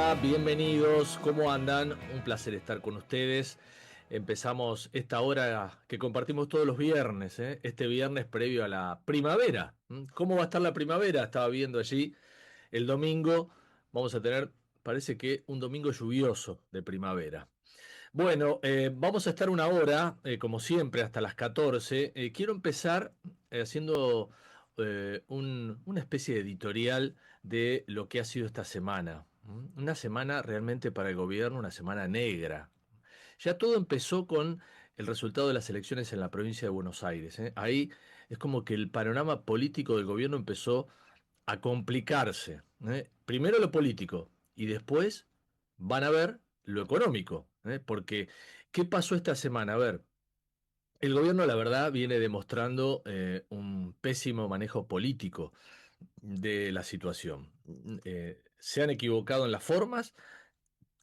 Hola, bienvenidos, ¿cómo andan? Un placer estar con ustedes. Empezamos esta hora que compartimos todos los viernes, ¿eh? Este viernes previo a la primavera. ¿Cómo va a estar la primavera? Estaba viendo allí el domingo. Vamos a tener, parece que un domingo lluvioso de primavera. Bueno, vamos a estar una hora, como siempre, hasta las 14. Quiero empezar haciendo una especie de editorial de lo que ha sido esta semana. Una semana realmente para el gobierno, una semana negra. Ya todo empezó con el resultado de las elecciones en la provincia de Buenos Aires, ¿eh? Ahí es como que el panorama político del gobierno empezó a complicarse, ¿eh? Primero lo político y después van a ver lo económico, ¿eh? Porque, ¿qué pasó esta semana? A ver, el gobierno, la verdad, viene demostrando un pésimo manejo político de la situación. Se han equivocado en las formas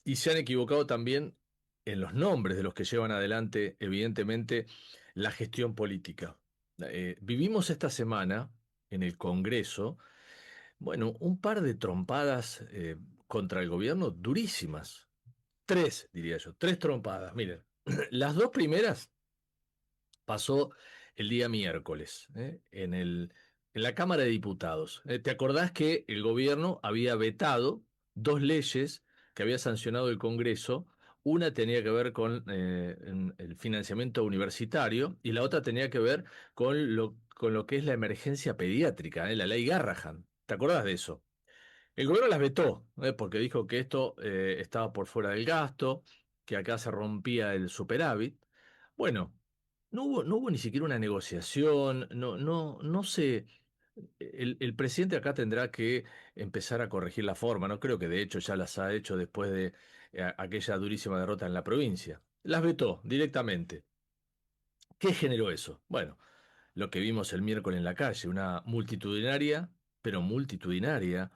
y se han equivocado también en los nombres de los que llevan adelante, evidentemente, la gestión política. Vivimos esta semana en el Congreso, bueno, un par de trompadas contra el gobierno durísimas. Tres, diría yo, tres trompadas. Miren, las dos primeras pasó el día miércoles, en la Cámara de Diputados. ¿Te acordás que el gobierno había vetado dos leyes que había sancionado el Congreso? Una tenía que ver con el financiamiento universitario y la otra tenía que ver con lo que es la emergencia pediátrica, la ley Garrahan. ¿Te acordás de eso? El gobierno las vetó, porque dijo que esto estaba por fuera del gasto, que acá se rompía el superávit. Bueno, no hubo ni siquiera una negociación, no sé. El presidente acá tendrá que empezar a corregir la forma, no creo que de hecho ya las ha hecho después de aquella durísima derrota en la provincia. Las vetó directamente. ¿Qué generó eso? Bueno, lo que vimos el miércoles en la calle, una multitudinaria, pero multitudinaria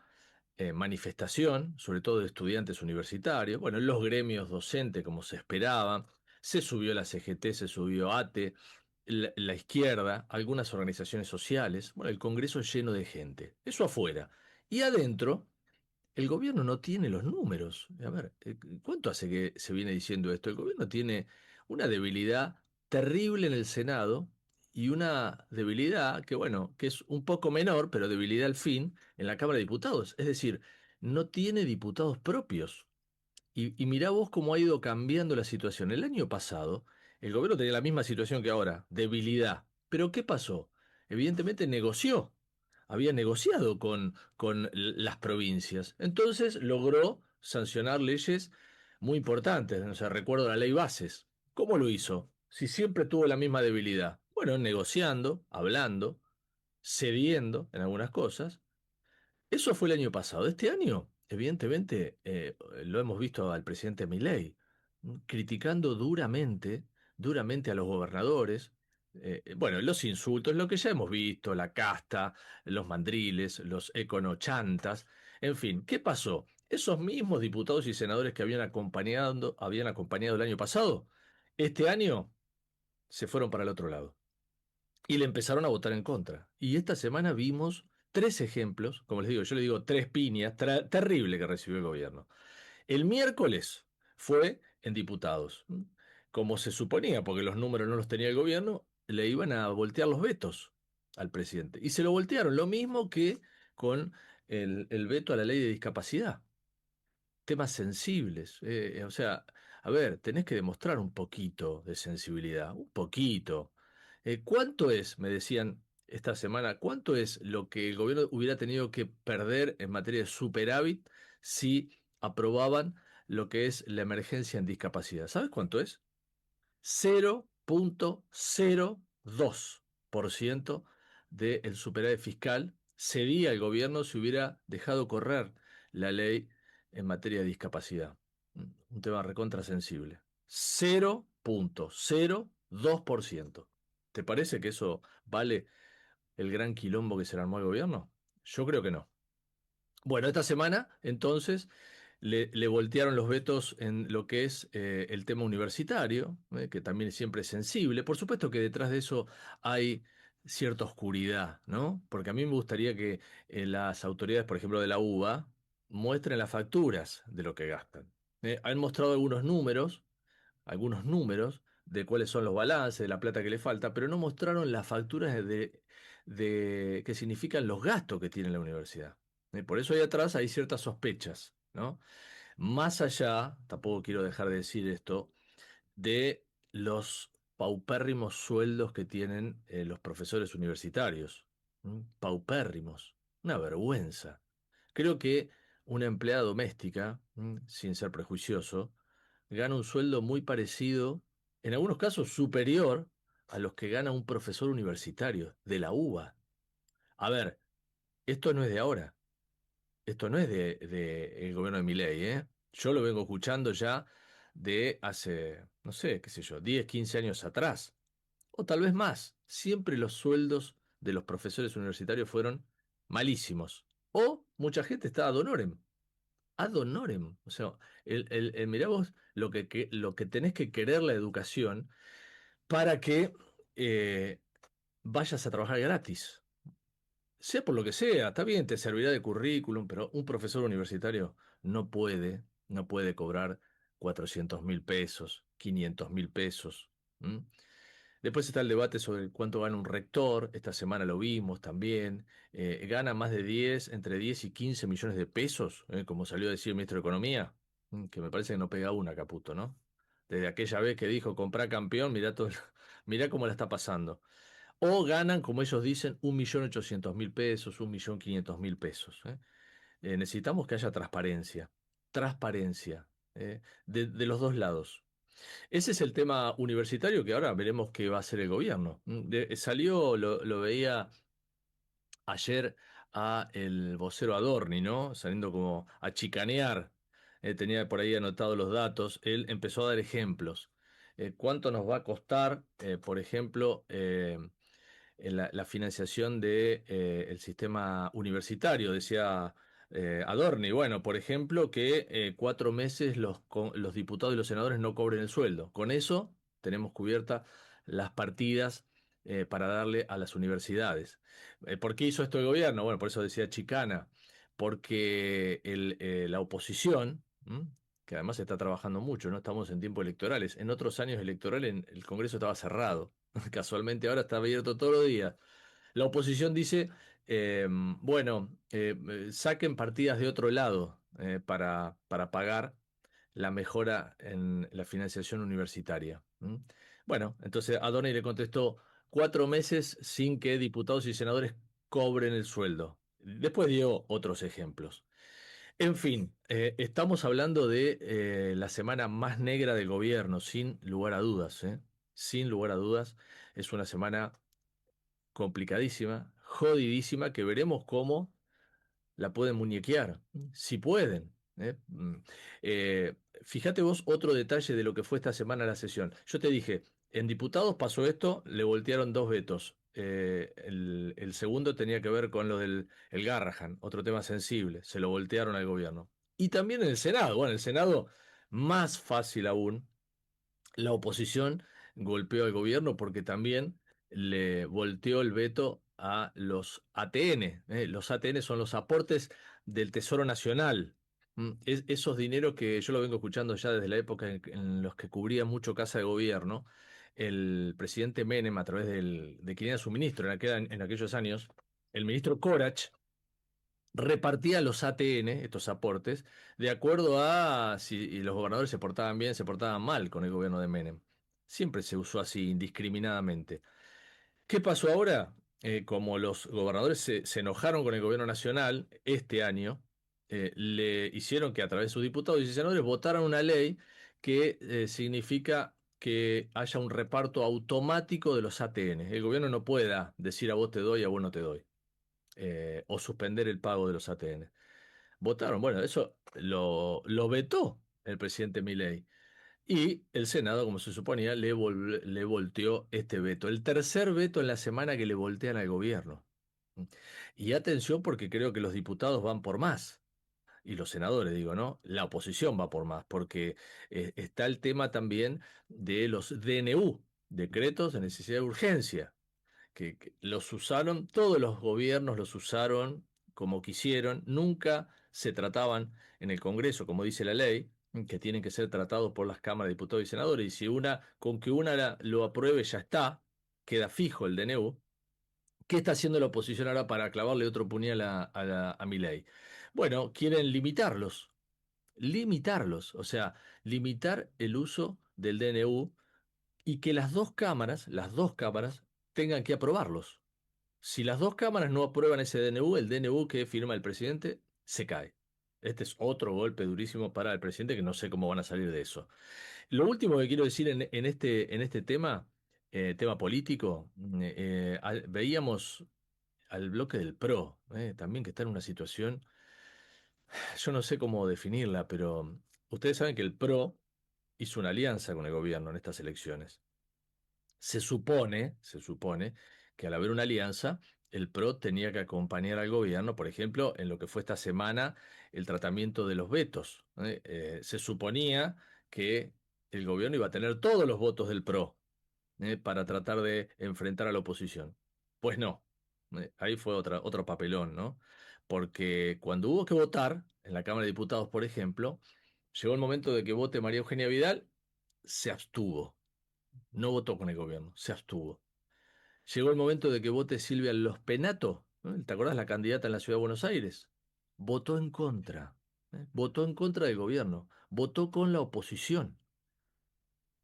manifestación, sobre todo de estudiantes universitarios, bueno, en los gremios docentes, como se esperaba, se subió la CGT, se subió ATE, la izquierda, algunas organizaciones sociales, bueno, el Congreso lleno de gente, eso afuera. Y adentro, el gobierno no tiene los números. A ver, ¿cuánto hace que se viene diciendo esto? El gobierno tiene una debilidad terrible en el Senado y una debilidad que, bueno, que es un poco menor, pero debilidad al fin, en la Cámara de Diputados. Es decir, no tiene diputados propios. Y mirá vos cómo ha ido cambiando la situación. El año pasado, el gobierno tenía la misma situación que ahora, debilidad. Pero ¿qué pasó? Evidentemente negoció, había negociado con las provincias. Entonces logró sancionar leyes muy importantes. O sea, recuerdo la ley Bases. ¿Cómo lo hizo? Si siempre tuvo la misma debilidad. Bueno, negociando, hablando, cediendo en algunas cosas. Eso fue el año pasado. Este año, evidentemente, lo hemos visto al presidente Milei criticando duramente a los gobernadores. Bueno, los insultos, lo que ya hemos visto, la casta, los mandriles, los econochantas, en fin, ¿qué pasó? Esos mismos diputados y senadores que habían acompañado el año pasado, este año se fueron para el otro lado y le empezaron a votar en contra. Y esta semana vimos tres ejemplos, como les digo, yo le digo tres piñas, terrible que recibió el gobierno. El miércoles fue en diputados. Como se suponía, porque los números no los tenía el gobierno, le iban a voltear los vetos al presidente. Y se lo voltearon, lo mismo que con el veto a la ley de discapacidad. Temas sensibles. O sea, a ver, tenés que demostrar un poquito de sensibilidad, un poquito. ¿Cuánto es, me decían esta semana, cuánto es lo que el gobierno hubiera tenido que perder en materia de superávit si aprobaban lo que es la emergencia en discapacidad? ¿Sabes cuánto es? 0,02% del superávit fiscal cedía el gobierno si hubiera dejado correr la ley en materia de discapacidad. Un tema recontrasensible. 0,02%. ¿Te parece que eso vale el gran quilombo que se le armó al gobierno? Yo creo que no. Bueno, esta semana, entonces, le voltearon los vetos en lo que es el tema universitario, que también siempre es sensible. Por supuesto que detrás de eso hay cierta oscuridad, ¿no? Porque a mí me gustaría que las autoridades, por ejemplo, de la UBA, muestren las facturas de lo que gastan. Han mostrado algunos números de cuáles son los balances, de la plata que le falta, pero no mostraron las facturas de qué significan los gastos que tiene la universidad. Por eso ahí atrás hay ciertas sospechas, ¿no? Más allá, tampoco quiero dejar de decir esto, de los paupérrimos sueldos que tienen los profesores universitarios. Paupérrimos, una vergüenza. Creo que una empleada doméstica, sin ser prejuicioso, gana un sueldo muy parecido, en algunos casos superior, a los que gana un profesor universitario de la UBA. A ver, esto no es de ahora, esto no es de el gobierno de Milei, ¿eh? Yo lo vengo escuchando ya de hace, no sé, qué sé yo, 10, 15 años atrás, o tal vez más. Siempre los sueldos de los profesores universitarios fueron malísimos. O mucha gente está ad honorem. Ad honorem. O sea, mirá vos lo que tenés que querer la educación para que eh, vayas a trabajar gratis. Sea por lo que sea, está bien, te servirá de currículum, pero un profesor universitario no puede cobrar 400.000 pesos, 500.000 pesos. ¿M? Después está el debate sobre cuánto gana un rector, esta semana lo vimos también. Gana más de 10, entre 10 y 15 millones de pesos, como salió a decir el ministro de Economía, que me parece que no pega una, Caputo, ¿no? Desde aquella vez que dijo comprar campeón, mirá, mirá cómo la está pasando. O ganan, como ellos dicen, 1.800.000 pesos, 1.500.000 pesos. Necesitamos que haya transparencia, transparencia, de los dos lados. Ese es el tema universitario que ahora veremos qué va a hacer el gobierno. Salió, lo veía ayer a el vocero Adorni, ¿no? Saliendo como a chicanear. Tenía por ahí anotados los datos. Él empezó a dar ejemplos. ¿Cuánto nos va a costar, por ejemplo, la financiación de, el sistema universitario? Decía Adorni, bueno, por ejemplo, que 4 meses los diputados y los senadores no cobren el sueldo. Con eso tenemos cubiertas las partidas para darle a las universidades. ¿Por qué hizo esto el gobierno? Bueno, por eso decía chicana, porque la oposición, que además está trabajando mucho, no estamos en tiempos electorales, en otros años electorales el Congreso estaba cerrado. Casualmente ahora está abierto todos los días. La oposición dice, bueno, saquen partidas de otro lado para pagar la mejora en la financiación universitaria. Bueno, entonces Adorni le contestó 4 meses sin que diputados y senadores cobren el sueldo. Después dio otros ejemplos. En fin, estamos hablando de la semana más negra del gobierno, sin lugar a dudas, ¿eh? Sin lugar a dudas, es una semana complicadísima, jodidísima, que veremos cómo la pueden muñequear, si pueden. Eh, Fíjate vos otro detalle de lo que fue esta semana la sesión. Yo te dije, en diputados pasó esto, le voltearon dos vetos. El segundo tenía que ver con lo del el Garrahan, otro tema sensible, se lo voltearon al gobierno. Y también en el Senado, bueno, el Senado más fácil aún, la oposición golpeó al gobierno porque también le volteó el veto a los ATN. Los ATN son los aportes del Tesoro Nacional. Esos dineros que yo lo vengo escuchando ya desde la época en los que cubría mucho casa de gobierno. El presidente Menem, a través de quien era su ministro en aquellos años, el ministro Corach, repartía los ATN, estos aportes, de acuerdo a si los gobernadores se portaban bien, se portaban mal con el gobierno de Menem. Siempre se usó así, indiscriminadamente. ¿Qué pasó ahora? Como los gobernadores se enojaron con el gobierno nacional este año, le hicieron que a través de sus diputados y senadores votaran una ley que significa que haya un reparto automático de los ATN. El gobierno no pueda decir a vos te doy, a vos no te doy, o suspender el pago de los ATN. Votaron, bueno, eso lo vetó el presidente Milei. Y el Senado, como se suponía, le volteó este veto. El tercer veto en la semana que le voltean al gobierno. Y atención porque creo que los diputados van por más. Y los senadores, digo, ¿no? La oposición va por más, porque está el tema también de los DNU, decretos de necesidad de urgencia, que los usaron, todos los gobiernos los usaron como quisieron, nunca se trataban en el Congreso, como dice la ley, que tienen que ser tratados por las cámaras de diputados y senadores, y si con que una lo apruebe ya está, queda fijo el DNU. ¿Qué está haciendo la oposición ahora para clavarle otro puñal a Milei? Bueno, quieren limitarlos, o sea, limitar el uso del DNU y que las dos cámaras, tengan que aprobarlos. Si las dos cámaras no aprueban ese DNU, el DNU que firma el presidente se cae. Este es otro golpe durísimo para el presidente que no sé cómo van a salir de eso. Lo último que quiero decir en este tema político, veíamos al bloque del PRO, también que está en una situación, yo no sé cómo definirla, pero ustedes saben que el PRO hizo una alianza con el gobierno en estas elecciones. Se supone que al haber una alianza, el PRO tenía que acompañar al gobierno, por ejemplo, en lo que fue esta semana el tratamiento de los vetos. Se suponía que el gobierno iba a tener todos los votos del PRO, para tratar de enfrentar a la oposición. Pues no, ahí fue otro papelón, ¿no? Porque cuando hubo que votar, en la Cámara de Diputados, por ejemplo, llegó el momento de que vote María Eugenia Vidal, se abstuvo, no votó con el gobierno, se abstuvo. Llegó el momento de que vote Silvia Los Penato, ¿no? ¿Te acordás la candidata en la Ciudad de Buenos Aires? Votó en contra, votó en contra del gobierno, votó con la oposición.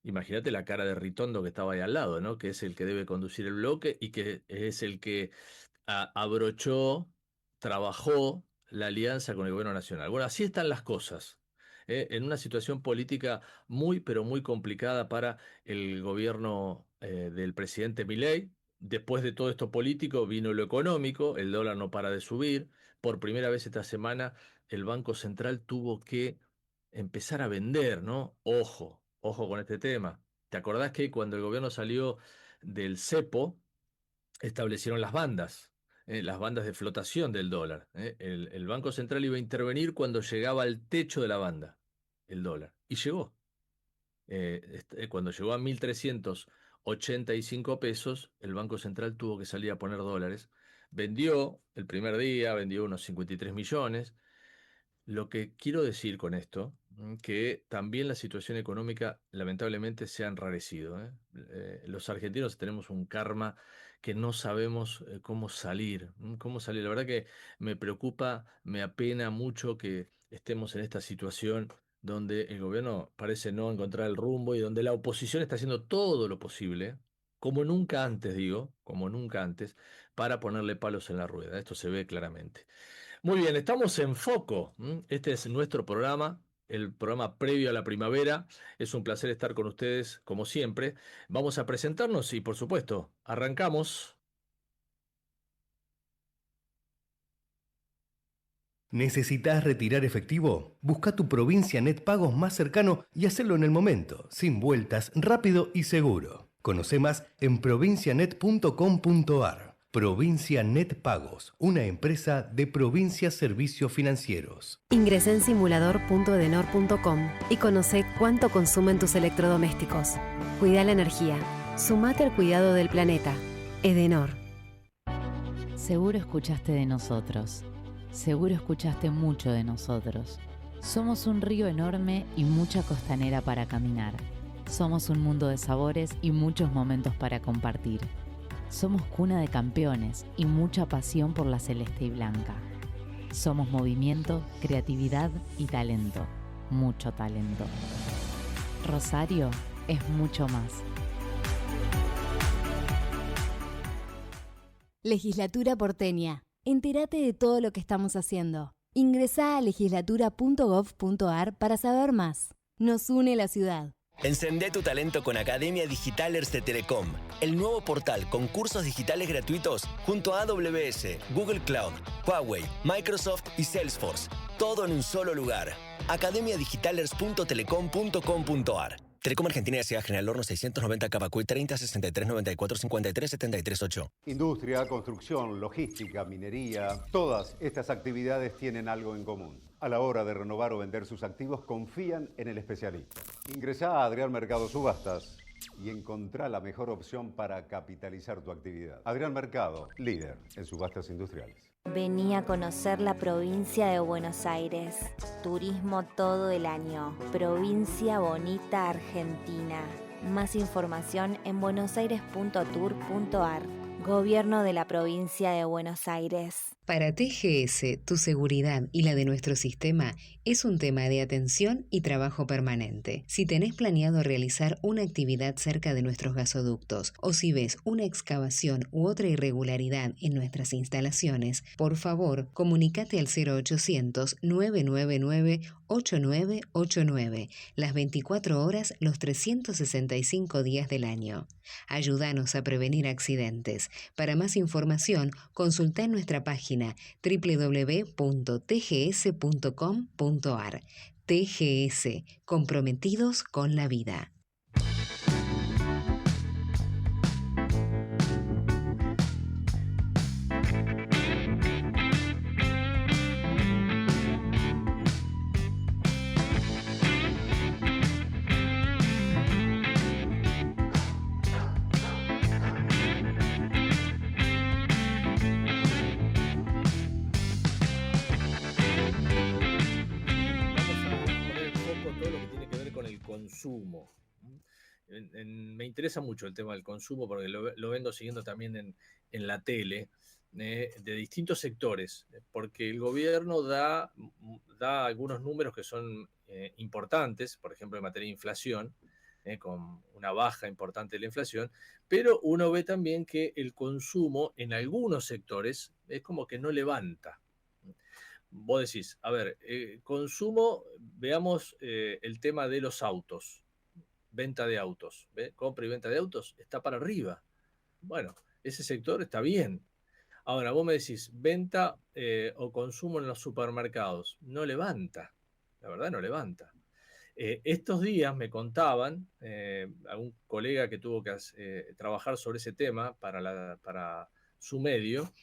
Imagínate la cara de Ritondo que estaba ahí al lado, ¿no? Que es el que debe conducir el bloque y que es el que abrochó, trabajó la alianza con el gobierno nacional. Bueno, así están las cosas, en una situación política muy, pero muy complicada para el gobierno del presidente Milei. Después de todo esto político vino lo económico, el dólar no para de subir. Por primera vez esta semana el Banco Central tuvo que empezar a vender, ¿no? Ojo, ojo con este tema. ¿Te acordás que cuando el gobierno salió del cepo, establecieron las bandas de flotación del dólar? El Banco Central iba a intervenir cuando llegaba al techo de la banda, el dólar. Y llegó. Cuando llegó a 1.385 pesos, el Banco Central tuvo que salir a poner dólares. Vendió el primer día, vendió unos 53 millones. Lo que quiero decir con esto, que también la situación económica lamentablemente se ha enrarecido, ¿eh? Los argentinos tenemos un karma que no sabemos cómo salir, cómo salir. La verdad que me preocupa, me apena mucho que estemos en esta situación donde el gobierno parece no encontrar el rumbo y donde la oposición está haciendo todo lo posible, como nunca antes, digo, como nunca antes, para ponerle palos en la rueda. Esto se ve claramente. Muy bien, estamos en Foco. Este es nuestro programa, el programa previo a la primavera. Es un placer estar con ustedes, como siempre. Vamos a presentarnos y, por supuesto, arrancamos. ¿Necesitas retirar efectivo? Busca tu Provincia Net Pagos más cercano y hacelo en el momento, sin vueltas, rápido y seguro. Conoce más en provincianet.com.ar. Provincia Net Pagos, una empresa de Provincia Servicios Financieros. Ingresa en simulador.edenor.com y conoce cuánto consumen tus electrodomésticos. Cuida la energía. Sumate al cuidado del planeta. Edenor. Seguro escuchaste de nosotros. Seguro escuchaste mucho de nosotros. Somos un río enorme y mucha costanera para caminar. Somos un mundo de sabores y muchos momentos para compartir. Somos cuna de campeones y mucha pasión por la celeste y blanca. Somos movimiento, creatividad y talento. Mucho talento. Rosario es mucho más. Legislatura porteña. Entérate de todo lo que estamos haciendo. Ingresá a legislatura.gov.ar para saber más. Nos une la ciudad. Encendé tu talento con Academia Digitalers de Telecom, el nuevo portal con cursos digitales gratuitos junto a AWS, Google Cloud, Huawei, Microsoft y Salesforce. Todo en un solo lugar. academiadigitalers.telecom.com.ar. Telecom Argentina S.A. General Horno 690 Capacuy 30 63 94 53 73 8. Industria, construcción, logística, minería, todas estas actividades tienen algo en común. A la hora de renovar o vender sus activos, confían en el especialista. Ingresá a Adrián Mercado Subastas y encontrá la mejor opción para capitalizar tu actividad. Adrián Mercado, líder en subastas industriales. Vení a conocer la provincia de Buenos Aires. Turismo todo el año. Provincia Bonita, Argentina. Más información en buenosaires.tour.ar. Gobierno de la provincia de Buenos Aires. Para TGS, tu seguridad y la de nuestro sistema es un tema de atención y trabajo permanente. Si tenés planeado realizar una actividad cerca de nuestros gasoductos o si ves una excavación u otra irregularidad en nuestras instalaciones, por favor, comunícate al 0800-999-8989, las 24 horas, los 365 días del año. Ayúdanos a prevenir accidentes. Para más información, consulta en nuestra página www.tgs.com.ar. TGS, comprometidos con la vida. Consumo. Me interesa mucho el tema del consumo porque lo vengo siguiendo también en la tele, de distintos sectores, porque el gobierno da algunos números que son importantes, por ejemplo en materia de inflación, con una baja importante de la inflación, pero uno ve también que el consumo en algunos sectores es como que no levanta. Vos decís, a ver, consumo, veamos el tema de los autos, venta de autos, compra y venta de autos, está para arriba. Bueno, ese sector está bien. Ahora, vos me decís, venta o consumo en los supermercados, no levanta, la verdad no levanta. Estos días me contaban, algún colega que tuvo que trabajar sobre ese tema para su medio,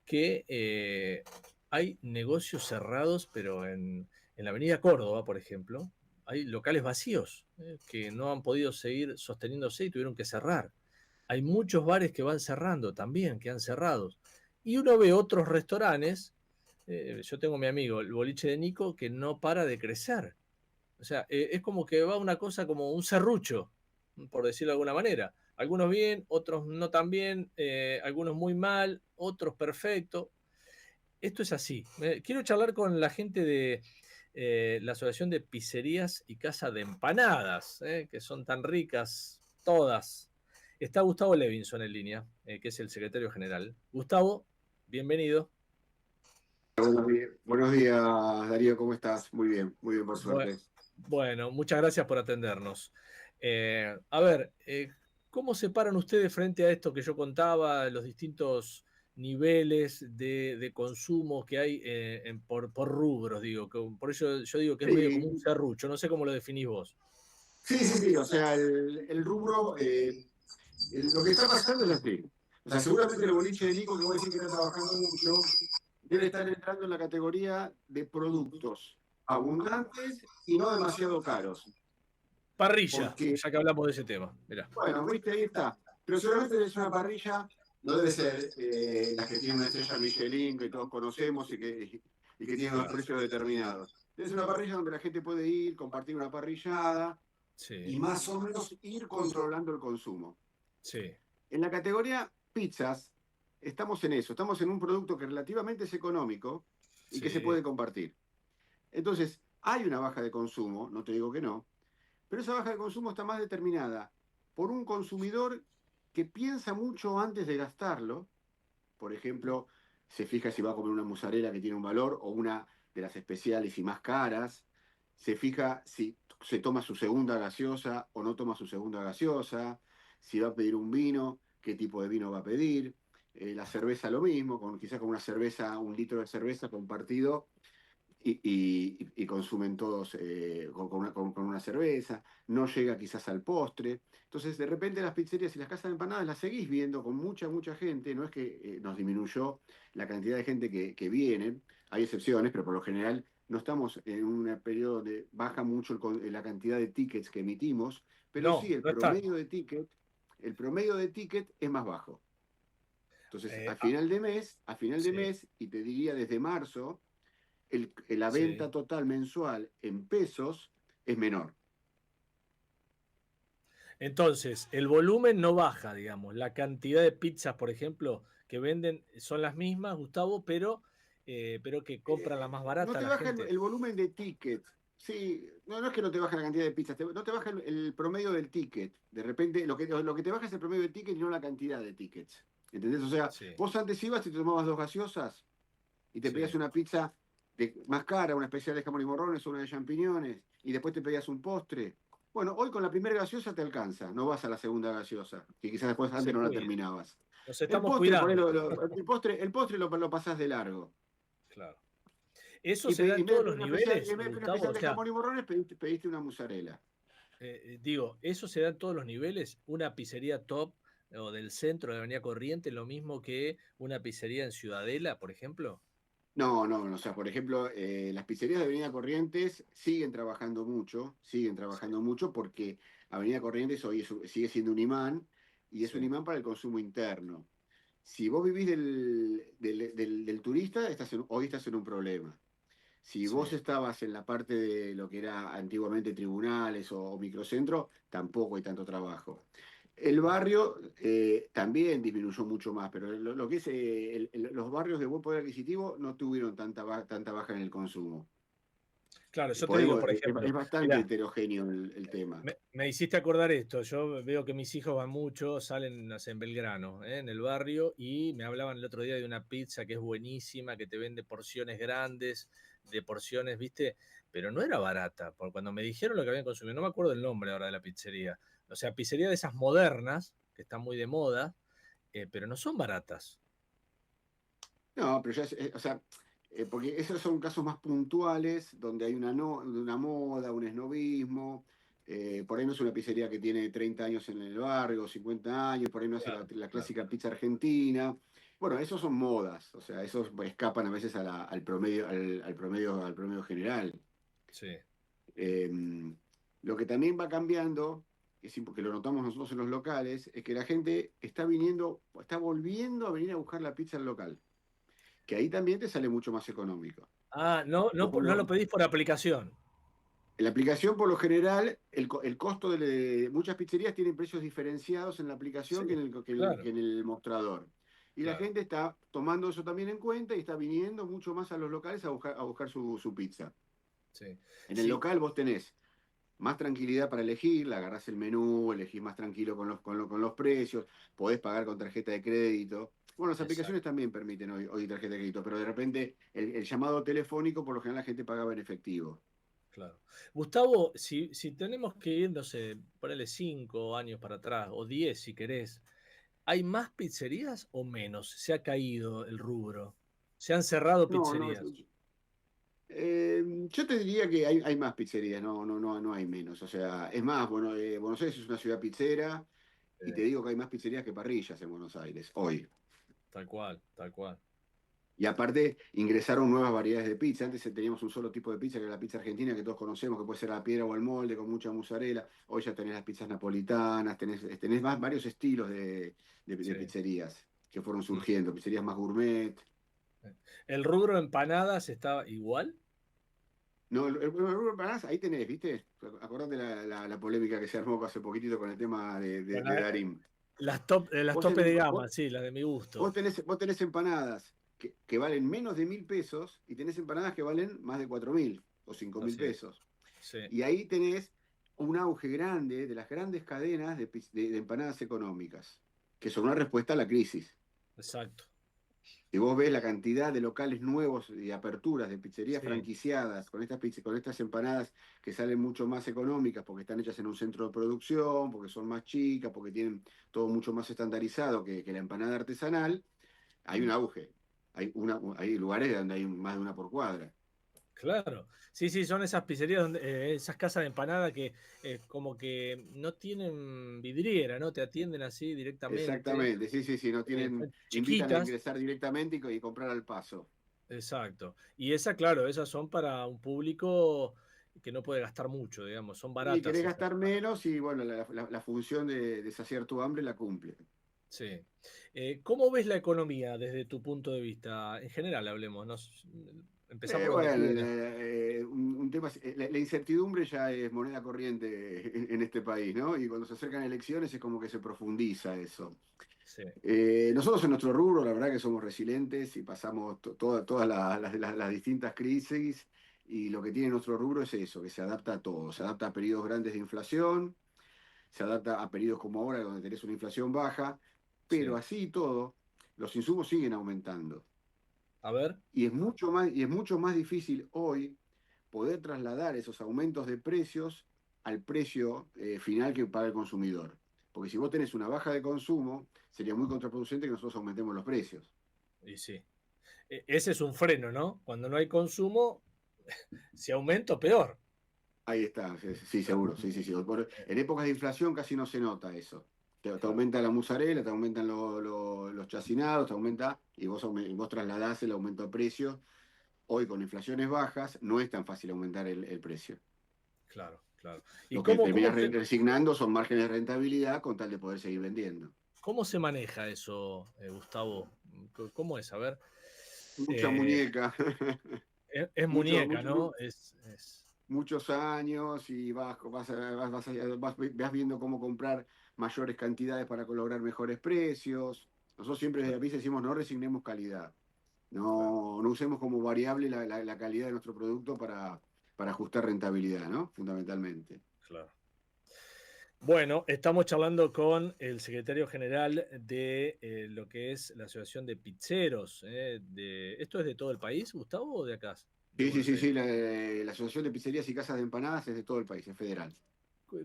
que hay negocios cerrados, pero en la avenida Córdoba, por ejemplo, hay locales vacíos que no han podido seguir sosteniéndose y tuvieron que cerrar. Hay muchos bares que van cerrando también, que han cerrado. Y uno ve otros restaurantes, yo tengo mi amigo, el boliche de Nico, que no para de crecer. O sea, es como que va una cosa como un serrucho, por decirlo de alguna manera. Algunos bien, otros no tan bien, algunos muy mal, otros perfecto. Esto es así. Quiero charlar con la gente de la Asociación de Pizzerías y Casa de Empanadas, que son tan ricas todas. Está Gustavo Levinson en línea, que es el secretario general. Gustavo, bienvenido. Buenos días, Darío, ¿cómo estás? Muy bien, por suerte. Bueno, muchas gracias por atendernos. A ver, ¿cómo se paran ustedes frente a esto que yo contaba, los distintos niveles de consumo que hay por rubros? Digo, por eso yo digo que es medio como un serrucho, no sé cómo lo definís vos. Sí, o sea, el rubro, lo que está pasando es así. O sea, seguramente el boliche de Nico, que vos decís que está trabajando mucho, debe estar entrando en la categoría de productos abundantes y no demasiado caros. Parrilla, ya que hablamos de ese tema. Mirá. Bueno, viste, ahí está. Pero seguramente es una parrilla, no debe ser la que tiene una estrella Michelin, que todos conocemos y que tiene unos precios determinados. Es una parrilla donde la gente puede ir, compartir una parrillada y más o menos ir controlando el consumo. Sí. En la categoría pizzas, estamos en eso, estamos en un producto que relativamente es económico y que se puede compartir. Entonces, hay una baja de consumo, no te digo que no, pero esa baja de consumo está más determinada por un consumidor que piensa mucho antes de gastarlo. Por ejemplo, se fija si va a comer una mozzarella que tiene un valor o una de las especiales y más caras. Se fija si se toma su segunda gaseosa o no toma su segunda gaseosa. Si va a pedir un vino, qué tipo de vino va a pedir. La cerveza lo mismo, quizás con una cerveza, 1 litro de cerveza compartido y consumen todos con una cerveza. No llega quizás al postre. Entonces, de repente las pizzerías y las casas de empanadas las seguís viendo con mucha gente. No es que nos disminuyó la cantidad de gente que viene. Hay excepciones, pero por lo general no estamos en un periodo donde baja mucho la cantidad de tickets que emitimos, pero No, sí el no está. promedio de ticket es más bajo. Entonces, Eh, a ah, final de mes, sí, y te diría desde marzo, la sí. venta total mensual en pesos es menor. Entonces, el volumen no baja, digamos. La cantidad de pizzas, por ejemplo, que venden son las mismas, Gustavo, pero que compran la más No barata te la baja gente. el volumen de ticket. Sí, no es que no te baja la cantidad de pizzas, no te baja el promedio del ticket. De repente, lo que te baja es el promedio del ticket y no la cantidad de tickets. ¿Entendés? O sea, Sí, vos antes ibas y te tomabas 2 gaseosas y te pedías sí, una pizza más cara, una especial de jamón y morrones o una de champiñones, y después te pedías un postre. Bueno, hoy con la primera gaseosa te alcanza, no vas a la segunda gaseosa, que quizás después antes se no la cuida. terminabas. Nos El estamos postre, cuidando. el postre lo pasás de largo. Claro. ¿Eso Y, se da en en vez de todos pedir los niveles, una Gustavo? especial O de sea, jamón y morrones, pediste una mozzarella. digo, ¿eso se da en todos los niveles? ¿Una pizzería top o del centro de Avenida Corriente, lo mismo que una pizzería en Ciudadela, por ejemplo? No, no, no, o sea, por ejemplo, las pizzerías de Avenida Corrientes siguen Sí, trabajando mucho porque Avenida Corrientes hoy sigue siendo un imán y es un sí, imán para el consumo interno. Si vos vivís del turista, hoy estás en un problema. Si vos sí. estabas en la parte de lo que era antiguamente tribunales o microcentro, tampoco hay tanto trabajo. El barrio también disminuyó mucho más, pero lo que es los barrios de buen poder adquisitivo no tuvieron tanta baja en el consumo. Claro, yo te Por ahí digo, por es ejemplo, bastante mira, heterogéneo el tema. me hiciste acordar esto. Yo veo que mis hijos van mucho, salen, no sé, en Belgrano, en el barrio, y me hablaban el otro día de una pizza que es buenísima, que te vende porciones grandes, de porciones, ¿viste? Pero no era barata, porque cuando me dijeron lo que habían consumido, no me acuerdo el nombre ahora de la pizzería. O sea, pizzería de esas modernas, que están muy de moda, pero no son baratas. No, pero ya o sea, porque esos son casos más puntuales, donde hay una moda, un esnobismo. Por ahí no es una pizzería que tiene 30 años en el barrio, 50 años, por ahí no hace Claro, la claro. clásica pizza argentina. Bueno, esos son modas, o sea, esos escapan a veces al promedio, al promedio general. Sí. Eh, lo que también va cambiando, porque lo notamos nosotros en los locales, es que la gente está volviendo a venir a buscar la pizza al local, que ahí también te sale mucho más económico. Ah, no, Vos no, no lo cuando- pedís por aplicación. en la aplicación, por lo general, el costo de muchas pizzerías tienen precios diferenciados en la aplicación Sí, que claro, en el mostrador. Y la claro. gente está tomando eso también en cuenta y está viniendo mucho más a los locales a buscar su pizza. Sí. En el Sí, local vos tenés más tranquilidad para elegir, la agarrás el menú, elegís más tranquilo con los precios, podés pagar con tarjeta de crédito. Bueno, las aplicaciones exacto, también permiten hoy tarjeta de crédito, pero de repente el llamado telefónico, por lo general la gente pagaba en efectivo. claro. Gustavo, si tenemos que ir, no sé, ponele 5 años para atrás, o 10 si querés, ¿hay más pizzerías o menos? ¿Se ha caído el rubro? ¿Se han cerrado No, no, pizzerías? yo te diría que hay más pizzerías, no hay menos. O sea, es más, bueno, Buenos Aires es una ciudad pizzera y te digo que hay más pizzerías que parrillas en Buenos Aires hoy. Tal cual, tal cual. Y aparte ingresaron nuevas variedades de pizza. Antes teníamos un solo tipo de pizza, que era la pizza argentina, que todos conocemos, que puede ser a la piedra o al molde, con mucha mozzarella. Hoy ya tenés las pizzas napolitanas, tenés varios estilos de Sí. pizzerías que fueron Mm. surgiendo, pizzerías más gourmet. ¿El rubro empanadas está igual? No, el rubro empanadas, ahí tenés, ¿viste? Acordate la polémica que se armó hace poquitito con el tema Bueno, de Darín. las Vos tope de tenés, gama, sí, las de mi gusto. vos tenés empanadas que valen menos de 1.000 pesos y tenés empanadas que valen más de 4.000 o 5.000 Así es. pesos. Sí, Y ahí tenés un auge grande de las grandes cadenas de empanadas económicas, que son una respuesta a la crisis. exacto. Si vos ves la cantidad de locales nuevos y aperturas de pizzerías Sí, franquiciadas con estas empanadas que salen mucho más económicas porque están hechas en un centro de producción, porque son más chicas, porque tienen todo mucho más estandarizado que la empanada artesanal, hay un auge. Hay lugares donde hay más de una por cuadra. claro. Sí, sí, son esas pizzerías, esas casas de empanada que como que no tienen vidriera, ¿no? Te atienden así directamente. Exactamente, sí, sí, sí, no tienen, Son invitan a chiquitas. ingresar directamente y comprar al paso. Exacto. Y claro, esas son para un público que no puede gastar mucho, digamos, son Y baratas querés esas. gastar menos y bueno, la función de saciar tu hambre la cumple. Sí. ¿Cómo ves la economía desde tu punto de vista? En general, hablemos. Empezamos donde Bueno, quieras. un tema, la incertidumbre ya es moneda corriente en este país, ¿no? Y cuando se acercan elecciones es como que se profundiza eso. Sí. Nosotros en nuestro rubro, la verdad que somos resilientes y pasamos todas las distintas crisis y lo que tiene nuestro rubro es eso, que se adapta a todo, se adapta a periodos grandes de inflación, se adapta a periodos como ahora donde tenés una inflación baja, pero Sí. así y todo, los insumos siguen aumentando. A ver. Y es mucho más difícil hoy poder trasladar esos aumentos de precios al precio final que paga el consumidor. Porque si vos tenés una baja de consumo, sería muy contraproducente que nosotros aumentemos los precios. Y sí. Ese es un freno, ¿no? Cuando no hay consumo, si aumento, peor. Ahí está, sí, seguro, sí, sí, sí. En épocas de inflación casi no se nota eso. Te aumenta la mozzarella, te aumentan los chacinados, te aumenta, y vos trasladás el aumento de precio. Hoy con inflaciones bajas no es tan fácil aumentar el precio. Claro, claro. ¿Y Lo que cómo, terminas resignando son márgenes de rentabilidad con tal de poder seguir vendiendo. cómo se maneja eso, Gustavo? ¿Cómo es? A ver. Mucha Eh, muñeca. es Mucho, muñeca, ¿no? Es... muchos años y vas viendo cómo comprar mayores cantidades para lograr mejores precios. Nosotros siempre desde la PIS decimos no resignemos calidad. No usemos como variable la calidad de nuestro producto para ajustar rentabilidad, ¿no? Fundamentalmente. Claro. Bueno, estamos charlando con el secretario general de lo que es la Asociación de Pizzeros. ¿Esto es de todo el país, Gustavo, o de acá? De Sí, sí, Buenos sí, sí, Aires. la Asociación de Pizzerías y Casas de Empanadas es de todo el país, es federal.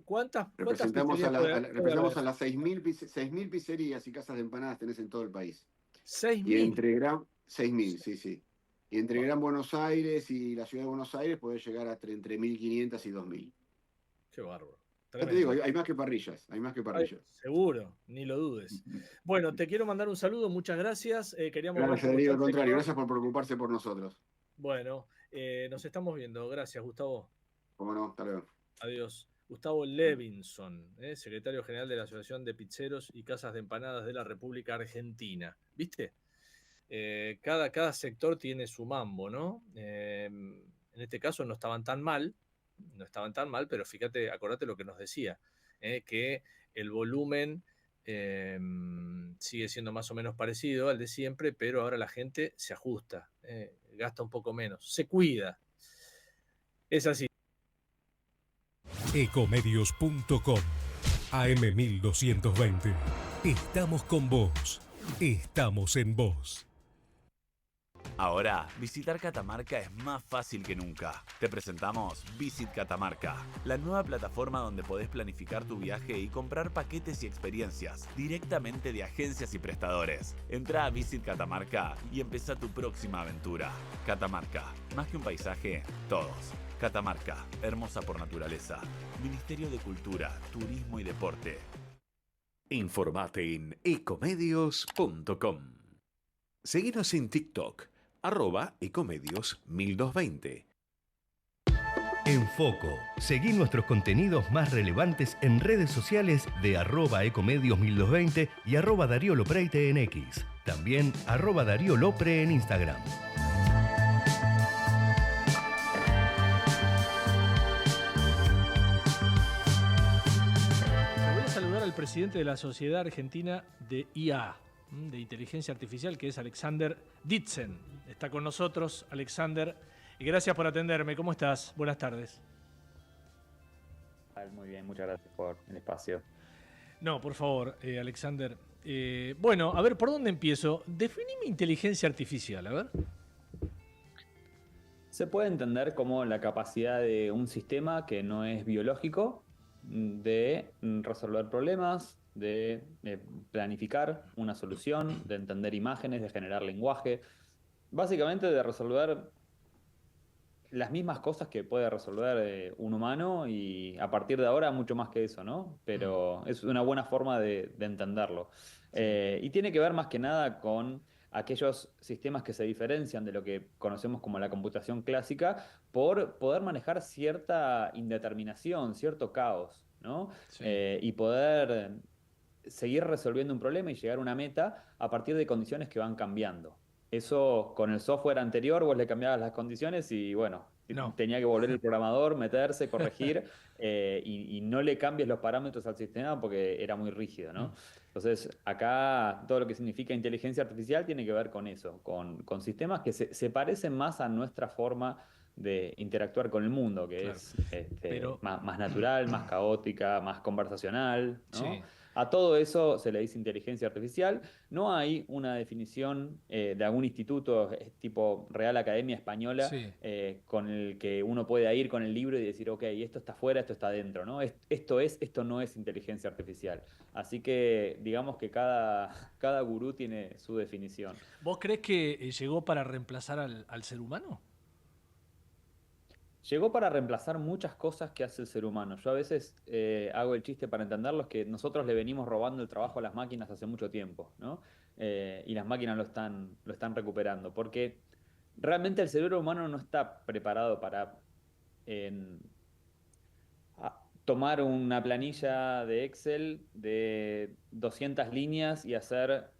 ¿Cuántas Representamos a, pizzerías puede representamos haber? a las 6.000 pizzerías y casas de empanadas tenés en todo el país. Y 6.000. entre 6.000, sí, sí. Y entre Wow, Gran Buenos Aires y la ciudad de Buenos Aires podés llegar a entre 1.500 y 2.000. qué bárbaro. Ya te digo, Tremendo. hay más que parrillas, hay más que Ay, parrillas. seguro, ni lo dudes. Bueno, te quiero mandar un saludo, muchas gracias. Queríamos ver Gracias, cómo está Darío, el al contrario, sector. gracias por preocuparse por nosotros. Bueno, nos estamos viendo. Gracias, Gustavo. Cómo no, hasta luego. Adiós. Gustavo Levinson, secretario general de la Asociación de Pizzeros y Casas de Empanadas de la República Argentina. ¿Viste? Cada sector tiene su mambo, ¿no? En este caso no estaban tan mal, pero fíjate, acordate lo que nos decía, que el volumen sigue siendo más o menos parecido al de siempre, pero ahora la gente se ajusta, gasta un poco menos, se cuida. Es así. Ecomedios.com AM1220. Estamos con vos. Estamos en vos. Ahora, visitar Catamarca es más fácil que nunca. Te presentamos Visit Catamarca, la nueva plataforma donde podés planificar tu viaje y comprar paquetes y experiencias directamente de agencias y prestadores. Entra a Visit Catamarca y empezá tu próxima aventura. Catamarca, más que un paisaje, todos. Catamarca, hermosa por naturaleza. Ministerio de Cultura, Turismo y Deporte. Informate en ecomedios.com. Seguinos en TikTok, @ecomedios1220. En Foco, seguí nuestros contenidos más relevantes en redes sociales de @ecomedios1220 y @Darío Lopreite en X. También @Darío Lopre en Instagram. Voy a saludar al presidente de la Sociedad Argentina de IA, de Inteligencia Artificial, que es Alexander Ditzen. Está con nosotros, Alexander, y gracias por atenderme. ¿Cómo estás? Buenas tardes. Muy bien, muchas gracias por el espacio. No, por favor, Alexander. Bueno, a ver, ¿por dónde empiezo? Definime inteligencia artificial, a ver. Se puede entender como la capacidad de un sistema que no es biológico de resolver problemas, de planificar una solución, de entender imágenes, de generar lenguaje, básicamente de resolver las mismas cosas que puede resolver un humano y a partir de ahora mucho más que eso, ¿no? Pero es una buena forma de entenderlo. Y tiene que ver más que nada con aquellos sistemas que se diferencian de lo que conocemos como la computación clásica por poder manejar cierta indeterminación, cierto caos, ¿no? Sí. Y poder seguir resolviendo un problema y llegar a una meta a partir de condiciones que van cambiando. Eso con el software anterior vos le cambiabas las condiciones y bueno, No. tenía que volver el programador, meterse, corregir y no le cambies los parámetros al sistema porque era muy rígido, ¿no? Entonces acá todo lo que significa inteligencia artificial tiene que ver con eso, con sistemas que se parecen más a nuestra forma de interactuar con el mundo, que Claro. es más natural, más caótica, más conversacional, ¿no? Sí. A todo eso se le dice inteligencia artificial. No hay una definición de algún instituto tipo Real Academia Española Sí. con el que uno puede ir con el libro y decir, ok, esto está afuera, esto está adentro, ¿no? Esto no es inteligencia artificial. Así que digamos que cada gurú tiene su definición. ¿Vos crees que llegó para reemplazar al ser humano? Llegó para reemplazar muchas cosas que hace el ser humano. Yo a veces hago el chiste para entenderlos que nosotros le venimos robando el trabajo a las máquinas hace mucho tiempo, ¿no? Y las máquinas lo están recuperando. Porque realmente el cerebro humano no está preparado para tomar una planilla de Excel de 200 líneas y hacer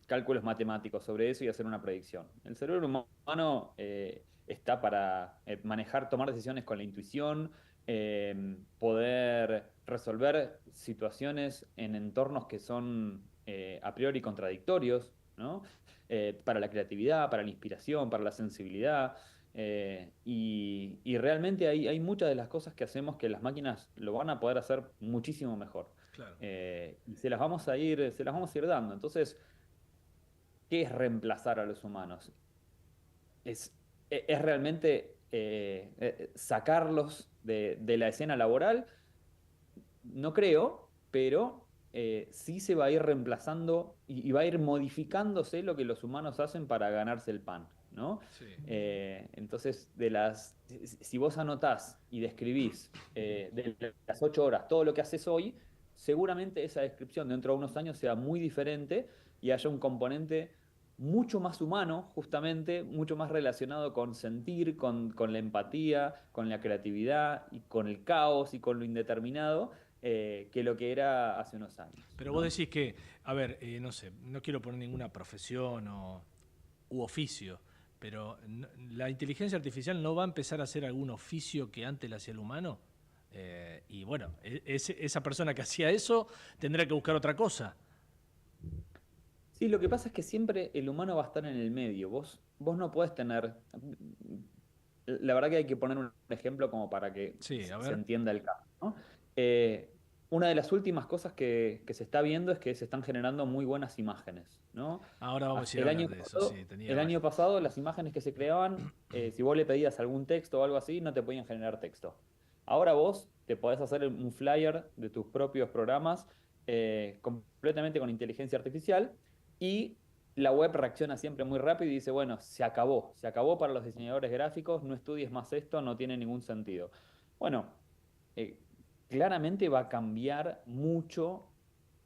cálculos matemáticos sobre eso y hacer una predicción. El cerebro humano está para tomar decisiones con la intuición, poder resolver situaciones en entornos que son a priori contradictorios, ¿no? Para la creatividad, para la inspiración, para la sensibilidad. Y realmente hay muchas de las cosas que hacemos que las máquinas lo van a poder hacer muchísimo mejor. Claro. Y se las vamos a ir dando. Entonces, ¿qué es reemplazar a los humanos? Es realmente sacarlos de la escena laboral. No creo, pero sí se va a ir reemplazando y va a ir modificándose lo que los humanos hacen para ganarse el pan, ¿no? Sí. Entonces, si vos anotás y describís de las 8 horas todo lo que haces hoy, seguramente esa descripción dentro de unos años sea muy diferente y haya un componente mucho más humano, justamente, mucho más relacionado con sentir, con la empatía, con la creatividad y con el caos y con lo indeterminado que lo que era hace unos años. Pero ¿no? vos decís que, a ver, no sé, no quiero poner ninguna profesión u oficio, pero ¿la inteligencia artificial no va a empezar a hacer algún oficio que antes le hacía el humano? Y bueno, esa persona que hacía eso tendrá que buscar otra cosa. Sí, lo que pasa es que siempre el humano va a estar en el medio. Vos no podés tener... La verdad que hay que poner un ejemplo como para que Sí, a se ver. entienda el caso, ¿no? Una de las últimas cosas que se está viendo es que se están generando muy buenas imágenes, ¿no? Ahora vamos a ir El a año hablar de eso, pasado, sí. Tenía el año pasado las imágenes que se creaban, si vos le pedías algún texto o algo así, no te podían generar texto. Ahora vos te podés hacer un flyer de tus propios programas completamente con inteligencia artificial y la web reacciona siempre muy rápido y dice, bueno, se acabó para los diseñadores gráficos, no estudies más esto, no tiene ningún sentido. Bueno, claramente va a cambiar mucho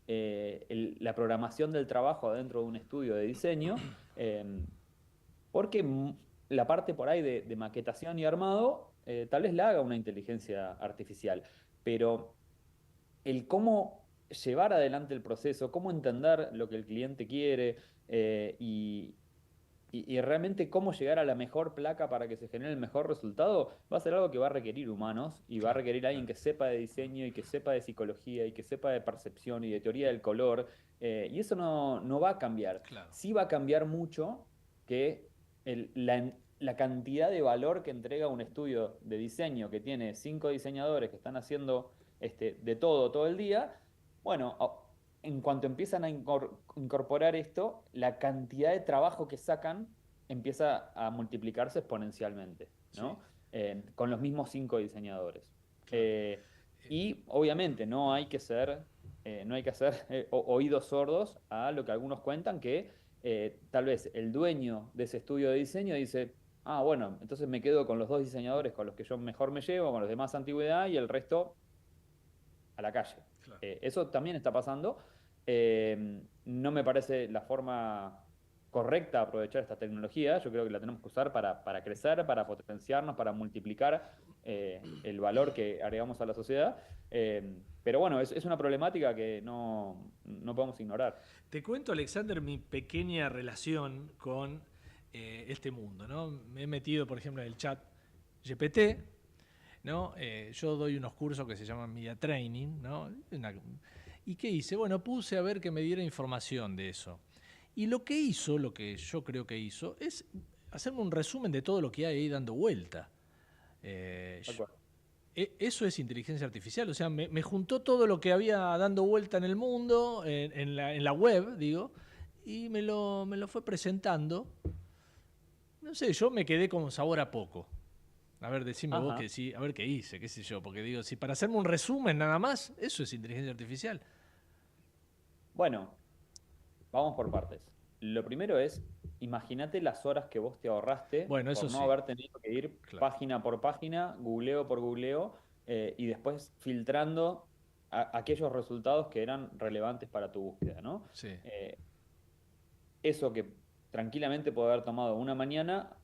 la programación del trabajo dentro de un estudio de diseño, porque la parte por ahí de maquetación y armado tal vez la haga una inteligencia artificial, pero el cómo llevar adelante el proceso, cómo entender lo que el cliente quiere y realmente cómo llegar a la mejor placa para que se genere el mejor resultado, va a ser algo que va a requerir humanos y va a requerir a alguien que sepa de diseño y que sepa de psicología y que sepa de percepción y de teoría del color. Y eso no va a cambiar. Claro. Sí va a cambiar mucho que la cantidad de valor que entrega un estudio de diseño que tiene 5 diseñadores que están haciendo de todo el día. Bueno, en cuanto empiezan a incorporar esto, la cantidad de trabajo que sacan empieza a multiplicarse exponencialmente, ¿no? Sí. Con los mismos 5 diseñadores. Claro. Y obviamente no hay que hacer oídos sordos a lo que algunos cuentan que tal vez el dueño de ese estudio de diseño dice, bueno, entonces me quedo con los 2 diseñadores con los que yo mejor me llevo, con los de más antigüedad y el resto a la calle. Claro. Eso también está pasando. No me parece la forma correcta aprovechar esta tecnología. Yo creo que la tenemos que usar para crecer, para potenciarnos, para multiplicar el valor que agregamos a la sociedad. Pero bueno, es una problemática que no podemos ignorar. Te cuento, Alexander, mi pequeña relación con este mundo, ¿no? Me he metido, por ejemplo, en el chat GPT, ¿no? Yo doy unos cursos que se llaman Media Training, ¿no? ¿Y qué hice? Bueno, puse a ver que me diera información de eso. Y lo que yo creo que hizo, es hacerme un resumen de todo lo que hay ahí dando vuelta. Eso es inteligencia artificial, o sea, me juntó todo lo que había dando vuelta en el mundo, en la web, digo, y me lo fue presentando. No sé, yo me quedé con sabor a poco. A ver, decime vos que sí, a ver qué hice, qué sé yo, porque digo, si para hacerme un resumen nada más, eso es inteligencia artificial. Bueno, vamos por partes. Lo primero es, imagínate las horas que vos te ahorraste por no haber tenido que ir página por página, googleo por googleo, y después filtrando aquellos resultados que eran relevantes para tu búsqueda, ¿no? Sí. Eso que tranquilamente puede haber tomado una mañana,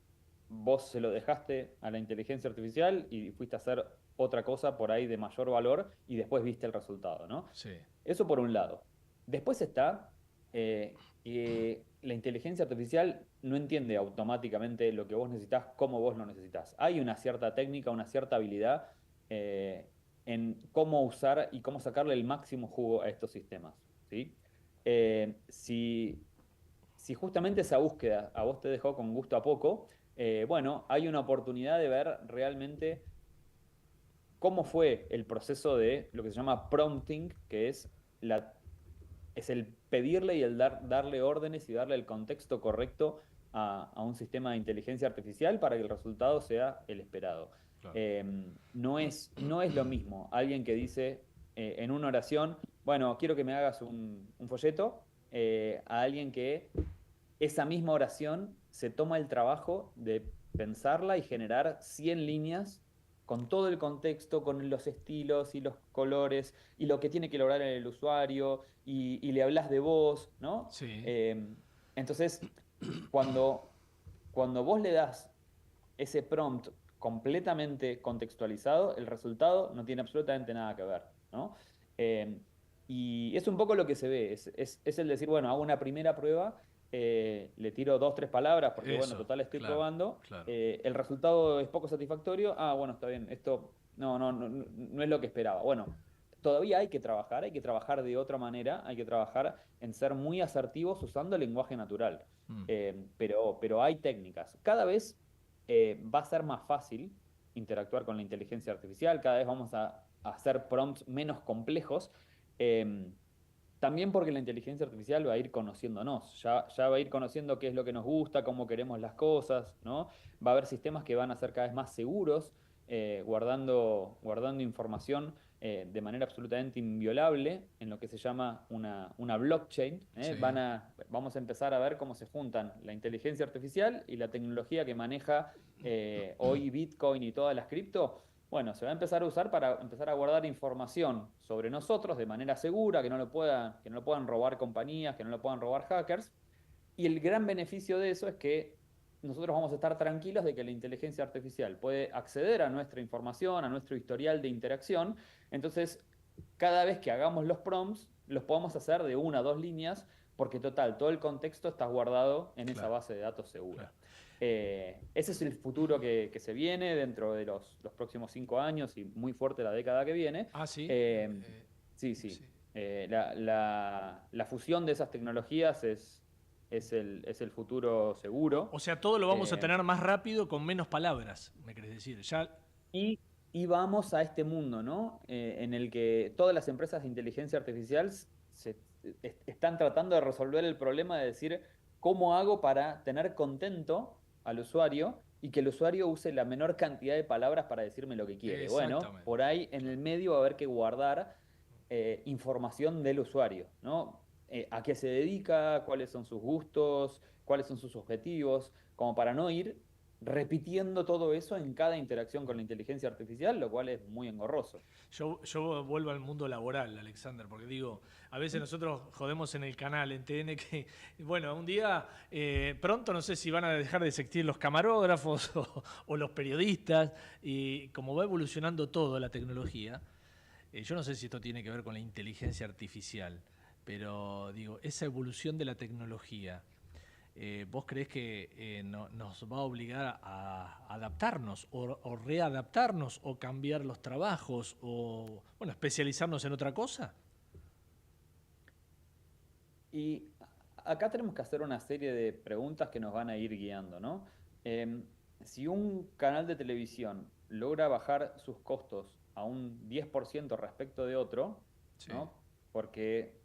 vos se lo dejaste a la inteligencia artificial y fuiste a hacer otra cosa por ahí de mayor valor y después viste el resultado, ¿no? Sí. Eso por un lado. Después está que la inteligencia artificial no entiende automáticamente lo que vos necesitas, cómo vos lo necesitas. Hay una cierta técnica, una cierta habilidad en cómo usar y cómo sacarle el máximo jugo a estos sistemas, ¿sí? Si justamente esa búsqueda a vos te dejó con gusto a poco, bueno, hay una oportunidad de ver realmente cómo fue el proceso de lo que se llama prompting, que es el pedirle y el darle órdenes y darle el contexto correcto a un sistema de inteligencia artificial para que el resultado sea el esperado. Claro. No es lo mismo alguien que dice en una oración, bueno, quiero que me hagas un folleto, a alguien que esa misma oración se toma el trabajo de pensarla y generar 100 líneas con todo el contexto, con los estilos y los colores y lo que tiene que lograr el usuario y le hablas de vos, ¿no? Sí. Entonces, cuando vos le das ese prompt completamente contextualizado, el resultado no tiene absolutamente nada que ver, ¿no? Y es un poco lo que se ve, es el decir, bueno, hago una primera prueba, le tiro 2, 3 palabras, porque bueno, total estoy probando, el resultado es poco satisfactorio, bueno, está bien, esto no es lo que esperaba. Bueno, todavía hay que trabajar de otra manera, hay que trabajar en ser muy asertivos usando el lenguaje natural, pero hay técnicas. Cada vez va a ser más fácil interactuar con la inteligencia artificial, cada vez vamos a hacer prompts menos complejos, también porque la inteligencia artificial va a ir conociéndonos, ya va a ir conociendo qué es lo que nos gusta, cómo queremos las cosas, ¿no? Va a haber sistemas que van a ser cada vez más seguros, guardando información de manera absolutamente inviolable en lo que se llama una blockchain. Sí. Vamos a empezar a ver cómo se juntan la inteligencia artificial y la tecnología que maneja hoy Bitcoin y todas las cripto. Bueno, se va a empezar a usar para empezar a guardar información sobre nosotros de manera segura, que no lo puedan robar compañías, que no lo puedan robar hackers. Y el gran beneficio de eso es que nosotros vamos a estar tranquilos de que la inteligencia artificial puede acceder a nuestra información, a nuestro historial de interacción. Entonces, cada vez que hagamos los prompts, los podemos hacer de 1 a 2 líneas, porque total, todo el contexto está guardado en esa base de datos segura. Claro. Ese es el futuro que se viene dentro de los próximos 5 años y muy fuerte la década que viene. ¿Sí? Sí. La fusión de esas tecnologías es el futuro seguro. O sea, todo lo vamos a tener más rápido con menos palabras, me querés decir. Y vamos a este mundo, ¿no? En el que todas las empresas de inteligencia artificial están tratando de resolver el problema de decir cómo hago para tener contento al usuario y que el usuario use la menor cantidad de palabras para decirme lo que quiere. Bueno, por ahí en el medio va a haber que guardar información del usuario, ¿no? A qué se dedica, cuáles son sus gustos, cuáles son sus objetivos, como para no ir repitiendo todo eso en cada interacción con la inteligencia artificial, lo cual es muy engorroso. Yo vuelvo al mundo laboral, Alexander, porque digo, a veces nosotros jodemos en el canal, en TN, que, bueno, un día, pronto no sé si van a dejar de existir los camarógrafos o los periodistas, y como va evolucionando todo la tecnología, yo no sé si esto tiene que ver con la inteligencia artificial, pero digo, esa evolución de la tecnología, ¿vos creés que nos va a obligar a adaptarnos o readaptarnos o cambiar los trabajos o, bueno, especializarnos en otra cosa? Y acá tenemos que hacer una serie de preguntas que nos van a ir guiando, ¿no? Si un canal de televisión logra bajar sus costos a un 10% respecto de otro, Sí. ¿no? Porque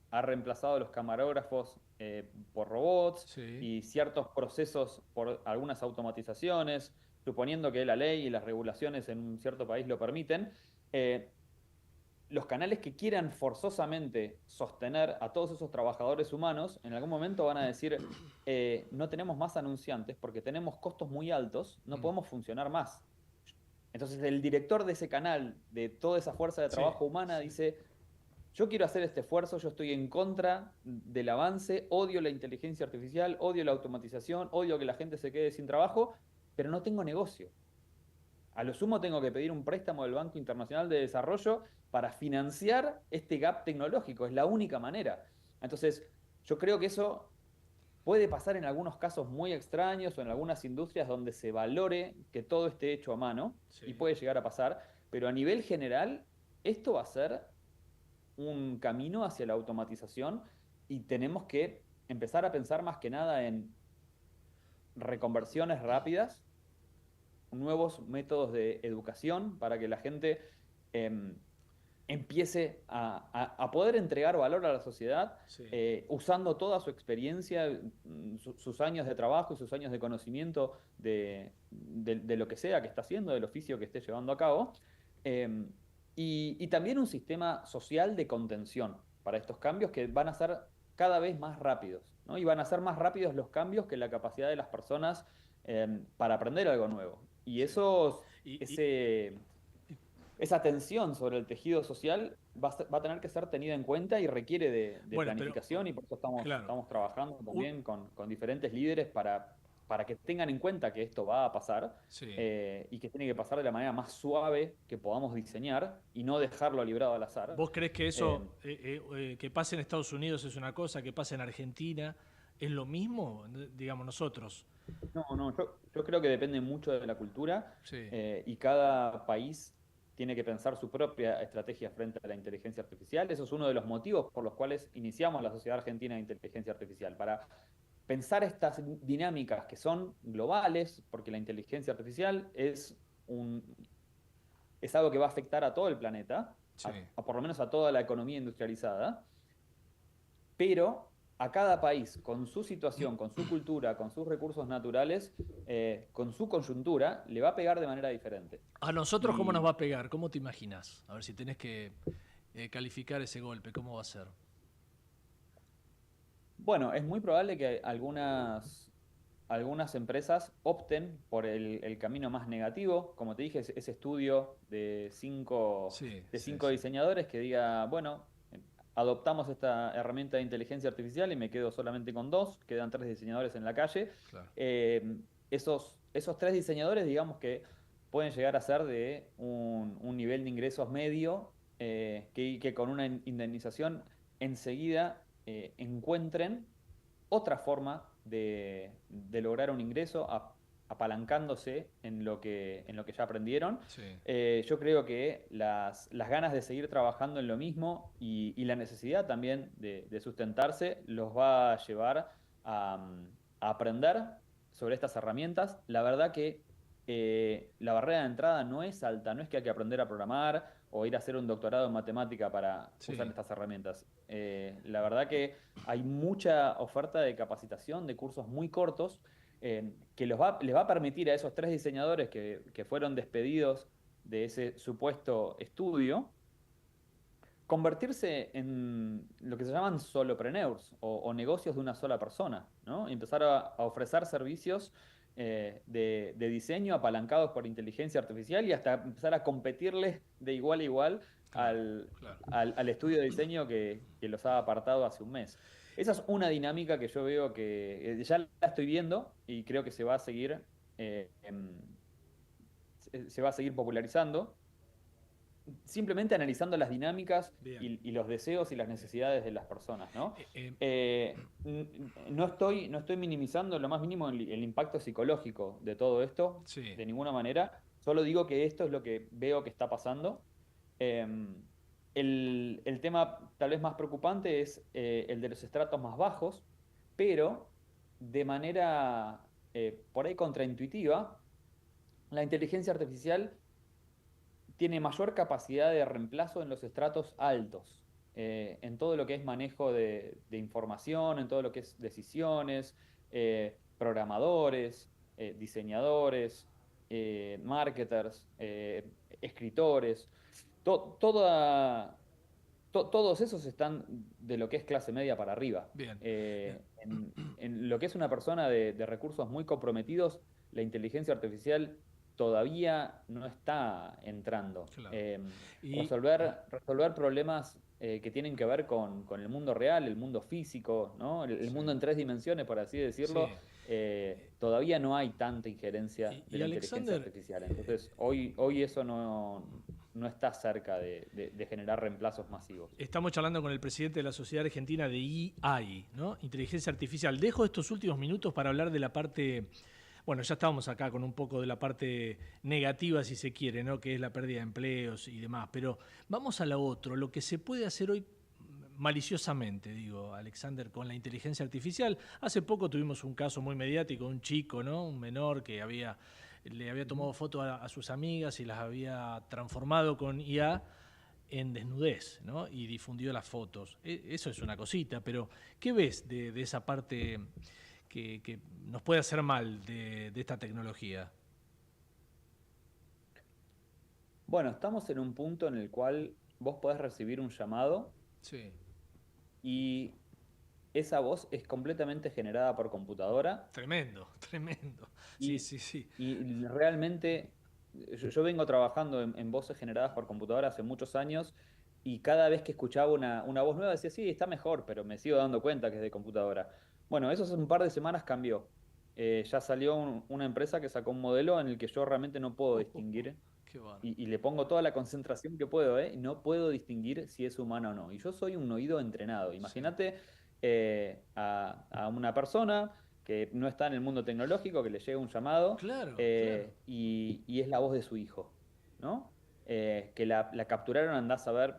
ha reemplazado los camarógrafos por robots Sí. y ciertos procesos por algunas automatizaciones, suponiendo que la ley y las regulaciones en un cierto país lo permiten, los canales que quieran forzosamente sostener a todos esos trabajadores humanos, en algún momento van a decir, no tenemos más anunciantes porque tenemos costos muy altos, no podemos funcionar más. Entonces el director de ese canal, de toda esa fuerza de trabajo humana, dice, yo quiero hacer este esfuerzo, yo estoy en contra del avance, odio la inteligencia artificial, odio la automatización, odio que la gente se quede sin trabajo, pero no tengo negocio. A lo sumo tengo que pedir un préstamo del Banco Internacional de Desarrollo para financiar este gap tecnológico, es la única manera. Entonces, yo creo que eso puede pasar en algunos casos muy extraños o en algunas industrias donde se valore que todo esté hecho a mano, y puede llegar a pasar, pero a nivel general, esto va a ser un camino hacia la automatización y tenemos que empezar a pensar más que nada en reconversiones rápidas, nuevos métodos de educación para que la gente empiece a poder entregar valor a la sociedad usando toda su experiencia, sus años de trabajo y sus años de conocimiento de lo que sea que está haciendo, del oficio que esté llevando a cabo. Y también un sistema social de contención para estos cambios que van a ser cada vez más rápidos, ¿no? Y van a ser más rápidos los cambios que la capacidad de las personas para aprender algo nuevo. Y esa tensión sobre el tejido social va a tener que ser tenida en cuenta y requiere de planificación, y por eso estamos trabajando también con diferentes líderes para que tengan en cuenta que esto va a pasar y que tiene que pasar de la manera más suave que podamos diseñar y no dejarlo librado al azar. ¿Vos creés que eso, que pase en Estados Unidos es una cosa, que pase en Argentina es lo mismo, digamos, nosotros? No, yo creo que depende mucho de la cultura y cada país tiene que pensar su propia estrategia frente a la inteligencia artificial. Eso es uno de los motivos por los cuales iniciamos la Sociedad Argentina de Inteligencia Artificial, para pensar estas dinámicas que son globales, porque la inteligencia artificial es algo que va a afectar a todo el planeta, por lo menos a toda la economía industrializada, pero a cada país, con su situación, con su cultura, con sus recursos naturales, con su coyuntura, le va a pegar de manera diferente. ¿A nosotros cómo nos va a pegar? ¿Cómo te imaginas? A ver, si tenés que calificar ese golpe, ¿cómo va a ser? Bueno, es muy probable que algunas empresas opten por el camino más negativo. Como te dije, ese estudio de cinco diseñadores que diga, bueno, adoptamos esta herramienta de inteligencia artificial y me quedo solamente con 2, quedan 3 diseñadores en la calle. Claro. Esos 3 diseñadores, digamos que pueden llegar a ser de un nivel de ingresos medio, que con una indemnización enseguida encuentren otra forma de lograr un ingreso apalancándose en lo que ya aprendieron. Yo creo que las ganas de seguir trabajando en lo mismo y la necesidad también de sustentarse los va a llevar a aprender sobre estas herramientas. La verdad que la barrera de entrada no es alta, no es que hay que aprender a programar o ir a hacer un doctorado en matemática para usar estas herramientas. La verdad que hay mucha oferta de capacitación, de cursos muy cortos, que les va a permitir a esos 3 diseñadores que fueron despedidos de ese supuesto estudio, convertirse en lo que se llaman solopreneurs o negocios de una sola persona, ¿no? Y empezar a ofrecer servicios de diseño apalancados por inteligencia artificial y hasta empezar a competirles de igual a igual al estudio de diseño que los ha apartado hace un mes. Esa es una dinámica que yo veo que ya la estoy viendo y creo que se va a seguir popularizando, simplemente analizando las dinámicas y los deseos y las necesidades de las personas, ¿no? No estoy minimizando lo más mínimo el impacto psicológico de todo esto, de ninguna manera. Solo digo que esto es lo que veo que está pasando. El tema tal vez más preocupante es el de los estratos más bajos, pero de manera por ahí contraintuitiva, la inteligencia artificial tiene mayor capacidad de reemplazo en los estratos altos, en todo lo que es manejo de información, en todo lo que es decisiones, programadores, diseñadores, marketers, escritores. Todos esos están de lo que es clase media para arriba. En lo que es una persona de recursos muy comprometidos, la inteligencia artificial todavía no está entrando. Resolver problemas que tienen que ver con el mundo real, el mundo físico, ¿no? El mundo en 3 dimensiones, por así decirlo. Todavía no hay tanta injerencia de la inteligencia artificial. Entonces, hoy eso no está cerca de generar reemplazos masivos. Estamos charlando con el presidente de la Sociedad Argentina de AI, ¿no? Inteligencia Artificial. Dejo estos últimos minutos para hablar de la parte... Bueno, ya estábamos acá con un poco de la parte negativa, si se quiere, ¿no? Que es la pérdida de empleos y demás. Pero vamos a lo otro, lo que se puede hacer hoy maliciosamente, digo, Alexander, con la inteligencia artificial. Hace poco tuvimos un caso muy mediático, un chico, ¿no? Un menor que le había tomado fotos a sus amigas y las había transformado con IA en desnudez, ¿no? Y difundió las fotos. Eso es una cosita, pero ¿qué ves de esa parte que nos puede hacer mal de esta tecnología? Bueno, estamos en un punto en el cual vos podés recibir un llamado y esa voz es completamente generada por computadora. Tremendo. Sí. Y realmente yo vengo trabajando en voces generadas por computadora hace muchos años y cada vez que escuchaba una voz nueva decía, sí, está mejor, pero me sigo dando cuenta que es de computadora. Bueno, eso hace un par de semanas cambió. Ya salió una empresa que sacó un modelo en el que yo realmente no puedo distinguir y le pongo toda la concentración que puedo, y no puedo distinguir si es humano o no. Y yo soy un oído entrenado. Imagínate a una persona que no está en el mundo tecnológico, que le llega un llamado y es la voz de su hijo, ¿no? Que la capturaron, andás a ver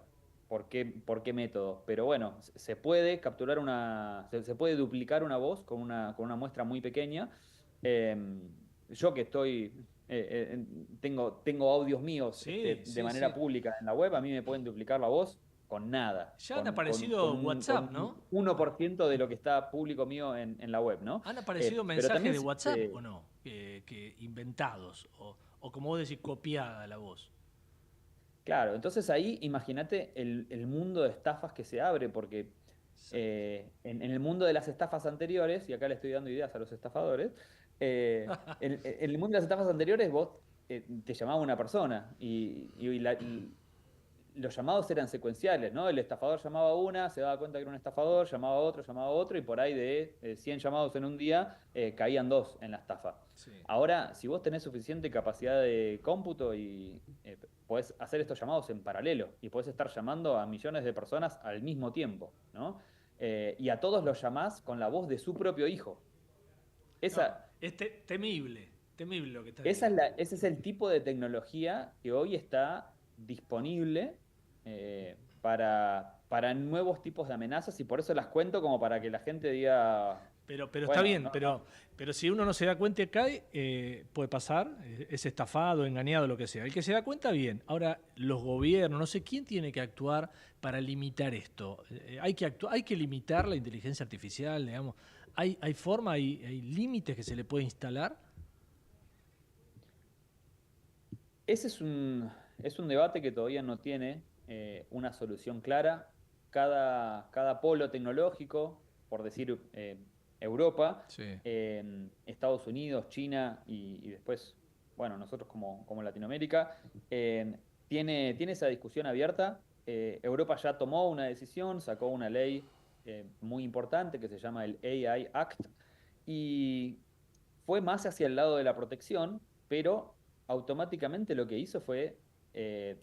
por qué método. Pero bueno, se puede capturar se puede duplicar una voz con una muestra muy pequeña. Yo que estoy... tengo audios míos de manera pública en la web, a mí me pueden duplicar la voz con nada. Ya han aparecido WhatsApp, ¿no? 1% de lo que está público mío en la web, ¿no? ¿Han aparecido mensajes de WhatsApp o no? Que inventados, o como vos decís, copiada la voz. Claro, entonces ahí imagínate el mundo de estafas que se abre, porque en el mundo de las estafas anteriores, y acá le estoy dando ideas a los estafadores, en el mundo de las estafas anteriores vos te llamaba una persona y los llamados eran secuenciales, ¿no? El estafador llamaba a una, se daba cuenta que era un estafador, llamaba a otro y por ahí de 100 llamados en un día caían 2 en la estafa. Ahora, si vos tenés suficiente capacidad de cómputo y podés hacer estos llamados en paralelo y podés estar llamando a millones de personas al mismo tiempo, ¿no? Y a todos los llamás con la voz de su propio hijo. Es temible lo que está diciendo. Ese es el tipo de tecnología que hoy está disponible para nuevos tipos de amenazas, y por eso las cuento como para que la gente diga... Pero está bien, pero si uno no se da cuenta y cae, puede pasar, es estafado, engañado, lo que sea. El que se da cuenta, bien. Ahora, los gobiernos, no sé quién tiene que actuar para limitar esto. Hay que limitar la inteligencia artificial, digamos. ¿Hay forma, hay límites que se le puede instalar? Ese es un debate que todavía no tiene una solución clara. Cada polo tecnológico, por decir Europa, Sí. Estados Unidos, China y después, bueno, nosotros como Latinoamérica, tiene esa discusión abierta. Europa ya tomó una decisión, sacó una ley muy importante que se llama el AI Act y fue más hacia el lado de la protección, pero automáticamente lo que hizo fue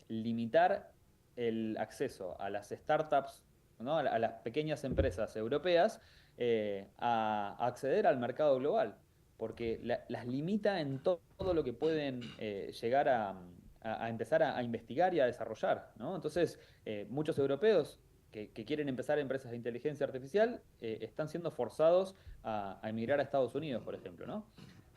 limitar el acceso a las startups, ¿no? A las pequeñas empresas europeas a acceder al mercado global, porque las limita en todo lo que pueden llegar a empezar a investigar y a desarrollar, ¿no? Entonces, muchos europeos que quieren empezar empresas de inteligencia artificial están siendo forzados a emigrar a Estados Unidos, por ejemplo, ¿no?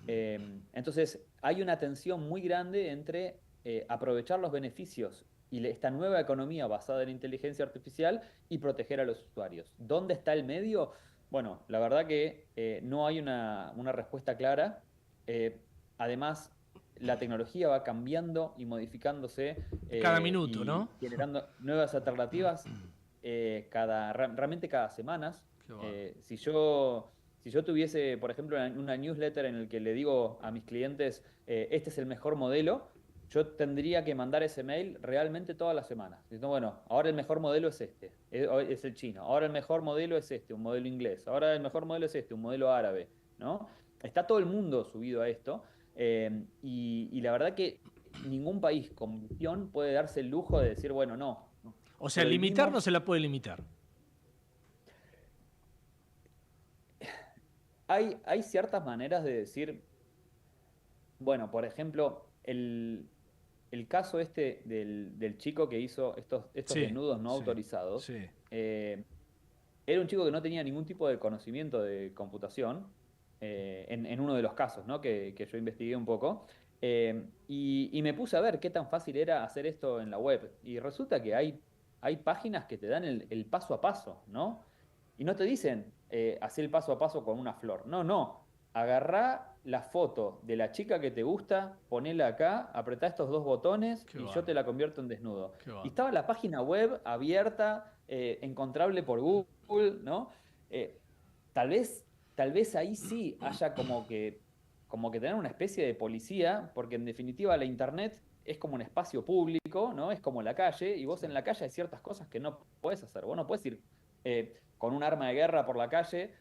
Entonces, hay una tensión muy grande entre aprovechar los beneficios y esta nueva economía basada en inteligencia artificial y proteger a los usuarios. ¿Dónde está el medio? Bueno, la verdad que no hay una respuesta clara. Además, la tecnología va cambiando y modificándose. Cada minuto, y ¿no? generando nuevas alternativas realmente cada semana. Si yo tuviese, por ejemplo, una newsletter en el que le digo a mis clientes, este es el mejor modelo, yo tendría que mandar ese mail realmente todas las semanas. Diciendo, bueno, ahora el mejor modelo es este, es el chino. Ahora el mejor modelo es este, un modelo inglés. Ahora el mejor modelo es este, un modelo árabe, ¿no? Está todo el mundo subido a esto. Y la verdad que ningún país con visión puede darse el lujo de decir, bueno, no. O sea, limitar no se la puede limitar. Hay ciertas maneras de decir, bueno, por ejemplo, el caso este del chico que hizo estos Sí, desnudos no sí, autorizados, sí. era un chico que no tenía ningún tipo de conocimiento de computación, en uno de los casos, ¿no? que yo investigué un poco, y me puse a ver qué tan fácil era hacer esto en la web. Y resulta que hay páginas que te dan el paso a paso, ¿no? Y no te dicen, hacé el paso a paso con una flor. No. Agarrá la foto de la chica que te gusta, ponela acá, apretá estos dos botones y yo te la convierto en desnudo. Y estaba la página web abierta, encontrable por Google, ¿no? Tal vez ahí sí haya como que tener una especie de policía, porque en definitiva la internet es como un espacio público, ¿no? Es como la calle, y vos en la calle hay ciertas cosas que no podés hacer. Vos no podés ir con un arma de guerra por la calle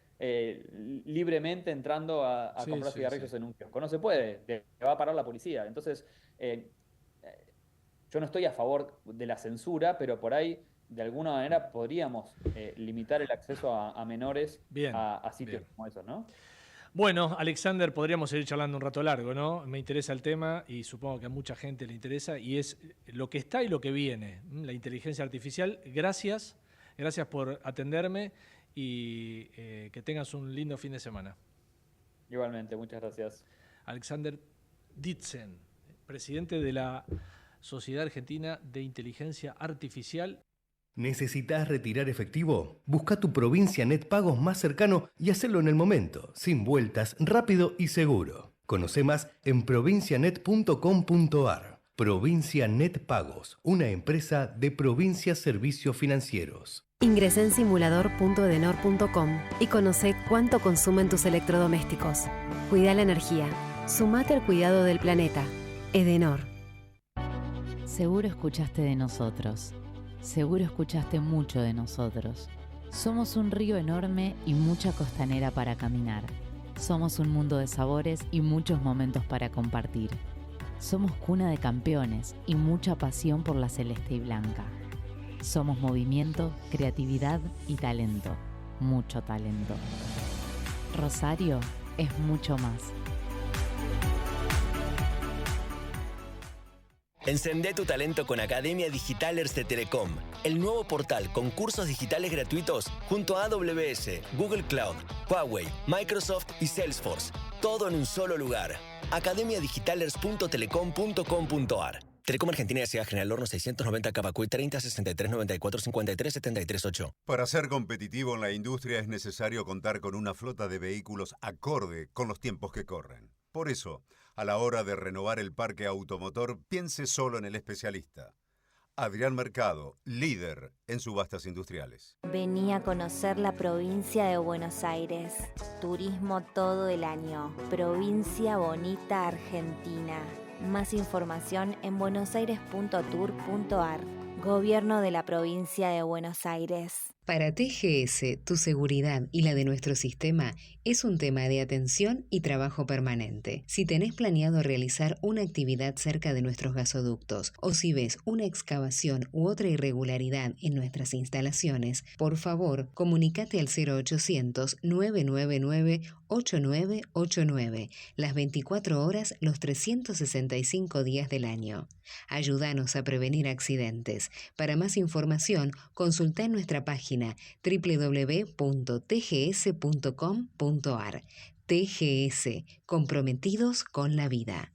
libremente entrando a comprar cigarrillos en un kiosco. No se puede, te va a parar la policía. Entonces, yo no estoy a favor de la censura, pero por ahí, de alguna manera, podríamos limitar el acceso a menores a sitios como esos, ¿no? Bueno, Alexander, podríamos seguir charlando un rato largo, ¿no? Me interesa el tema y supongo que a mucha gente le interesa, y es lo que está y lo que viene, la inteligencia artificial. Gracias por atenderme y que tengas un lindo fin de semana. Igualmente, muchas gracias. Alexander Ditzen, presidente de la Sociedad Argentina de Inteligencia Artificial. ¿Necesitas retirar efectivo? Busca tu Provincia Net Pagos más cercano y hacelo en el momento, sin vueltas, rápido y seguro. Conoce más en provincianet.com.ar. Provincia Net Pagos, una empresa de Provincia Servicios Financieros. Ingresá en simulador.edenor.com y conoce cuánto consumen tus electrodomésticos. Cuida la energía. Sumate al cuidado del planeta. Edenor. Seguro escuchaste de nosotros. Seguro escuchaste mucho de nosotros. Somos un río enorme y mucha costanera para caminar. Somos un mundo de sabores y muchos momentos para compartir. Somos cuna de campeones y mucha pasión por la celeste y blanca. Somos movimiento, creatividad y talento. Mucho talento. Rosario es mucho más. Encendé tu talento con Academia Digitalers de Telecom, el nuevo portal con cursos digitales gratuitos junto a AWS, Google Cloud, Huawei, Microsoft y Salesforce. Todo en un solo lugar. academiadigitalers.telecom.com.ar. Telecom Argentina S.A. General Horno 690 Cavacuy 30 63 94 53 73 8. Para ser competitivo en la industria es necesario contar con una flota de vehículos acorde con los tiempos que corren. Por eso, a la hora de renovar el parque automotor, piense solo en el especialista. Adrián Mercado, líder en subastas industriales. Vení a conocer la provincia de Buenos Aires. Turismo todo el año. Provincia bonita Argentina. Más información en buenosaires.tour.ar. Gobierno de la provincia de Buenos Aires. Para TGS, tu seguridad y la de nuestro sistema es un tema de atención y trabajo permanente. Si tenés planeado realizar una actividad cerca de nuestros gasoductos o si ves una excavación u otra irregularidad en nuestras instalaciones, por favor, comunícate al 0800-999-8989, las 24 horas, los 365 días del año. Ayúdanos a prevenir accidentes. Para más información, consulta en nuestra página www.tgs.com.ar. TGS, comprometidos con la vida.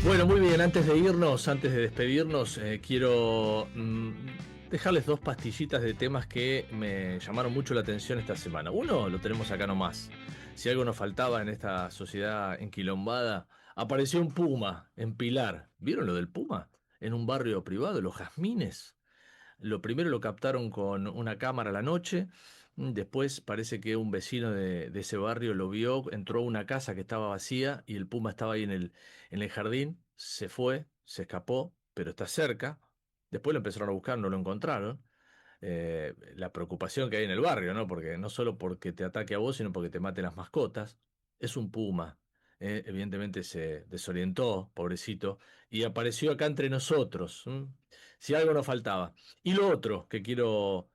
Bueno, muy bien, antes de despedirnos, quiero dejarles dos pastillitas de temas que me llamaron mucho la atención esta semana. Uno lo tenemos acá nomás. Si algo nos faltaba en esta sociedad enquilombada, apareció un puma en Pilar. ¿Vieron lo del puma? En un barrio privado, Los Jazmines. Lo primero lo captaron con una cámara a la noche. Después parece que un vecino de ese barrio lo vio, entró a una casa que estaba vacía y el puma estaba ahí en el jardín. Se fue, se escapó, pero está cerca. Después lo empezaron a buscar, no lo encontraron. La preocupación que hay en el barrio, ¿no? Porque no solo porque te ataque a vos, sino porque te mate las mascotas. Es un puma. Evidentemente se desorientó, pobrecito, y apareció acá entre nosotros. Si algo nos faltaba. Y lo otro que quiero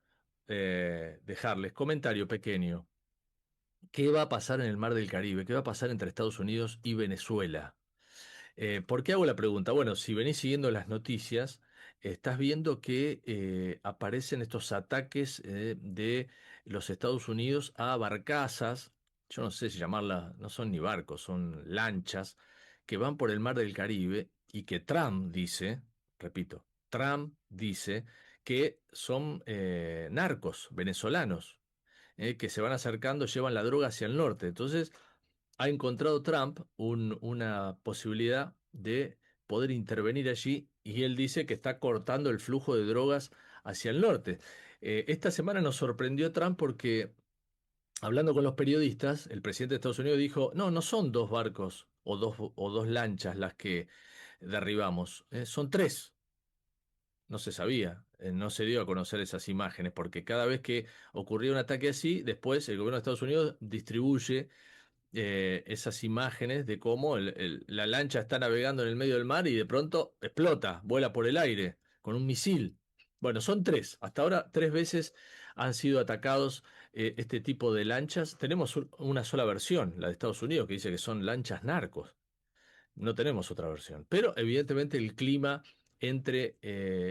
dejarles, comentario pequeño. ¿Qué va a pasar en el Mar del Caribe? ¿Qué va a pasar entre Estados Unidos y Venezuela? ¿Por qué hago la pregunta? Bueno, si venís siguiendo las noticias, estás viendo que aparecen estos ataques de los Estados Unidos a barcazas, yo no sé si llamarlas, no son ni barcos, son lanchas, que van por el Mar del Caribe y que Trump dice, repito, Trump dice que son narcos venezolanos, que se van acercando, llevan la droga hacia el norte. Entonces, ha encontrado Trump una posibilidad de poder intervenir allí y él dice que está cortando el flujo de drogas hacia el norte. Esta semana nos sorprendió Trump porque, hablando con los periodistas, el presidente de Estados Unidos dijo, no son 2 barcos o dos lanchas las que derribamos, son 3. No se sabía, no se dio a conocer esas imágenes, porque cada vez que ocurría un ataque así, después el gobierno de Estados Unidos distribuye esas imágenes de cómo la lancha está navegando en el medio del mar y de pronto explota, vuela por el aire con un misil. Bueno, son 3. Hasta ahora 3 veces han sido atacados este tipo de lanchas. Tenemos una sola versión, la de Estados Unidos, que dice que son lanchas narcos. No tenemos otra versión. Pero evidentemente el clima entre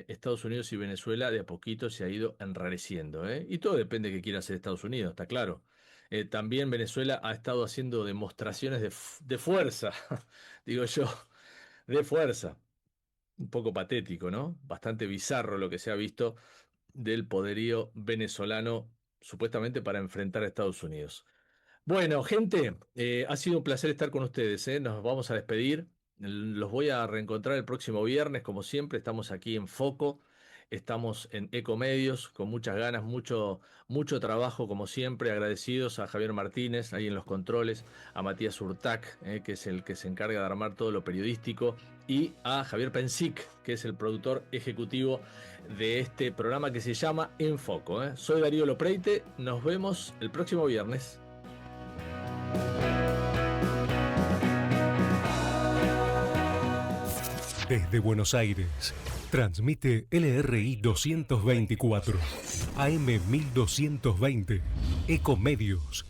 Estados Unidos y Venezuela de a poquito se ha ido enrareciendo, y todo depende de qué quiera hacer Estados Unidos, está claro. También Venezuela ha estado haciendo demostraciones de fuerza, digo yo, de fuerza. Un poco patético, ¿no? Bastante bizarro lo que se ha visto del poderío venezolano, supuestamente para enfrentar a Estados Unidos. Bueno, gente, ha sido un placer estar con ustedes, Nos vamos a despedir. Los voy a reencontrar el próximo viernes, como siempre. Estamos aquí en Foco, estamos en Ecomedios, con muchas ganas, mucho trabajo, como siempre. Agradecidos a Javier Martínez, ahí en los controles, a Matías Urtac, que es el que se encarga de armar todo lo periodístico, y a Javier Pensic, que es el productor ejecutivo de este programa que se llama En Foco. Soy Darío Lopreite, nos vemos el próximo viernes. Desde Buenos Aires, transmite LRI 224, AM 1220, Ecomedios.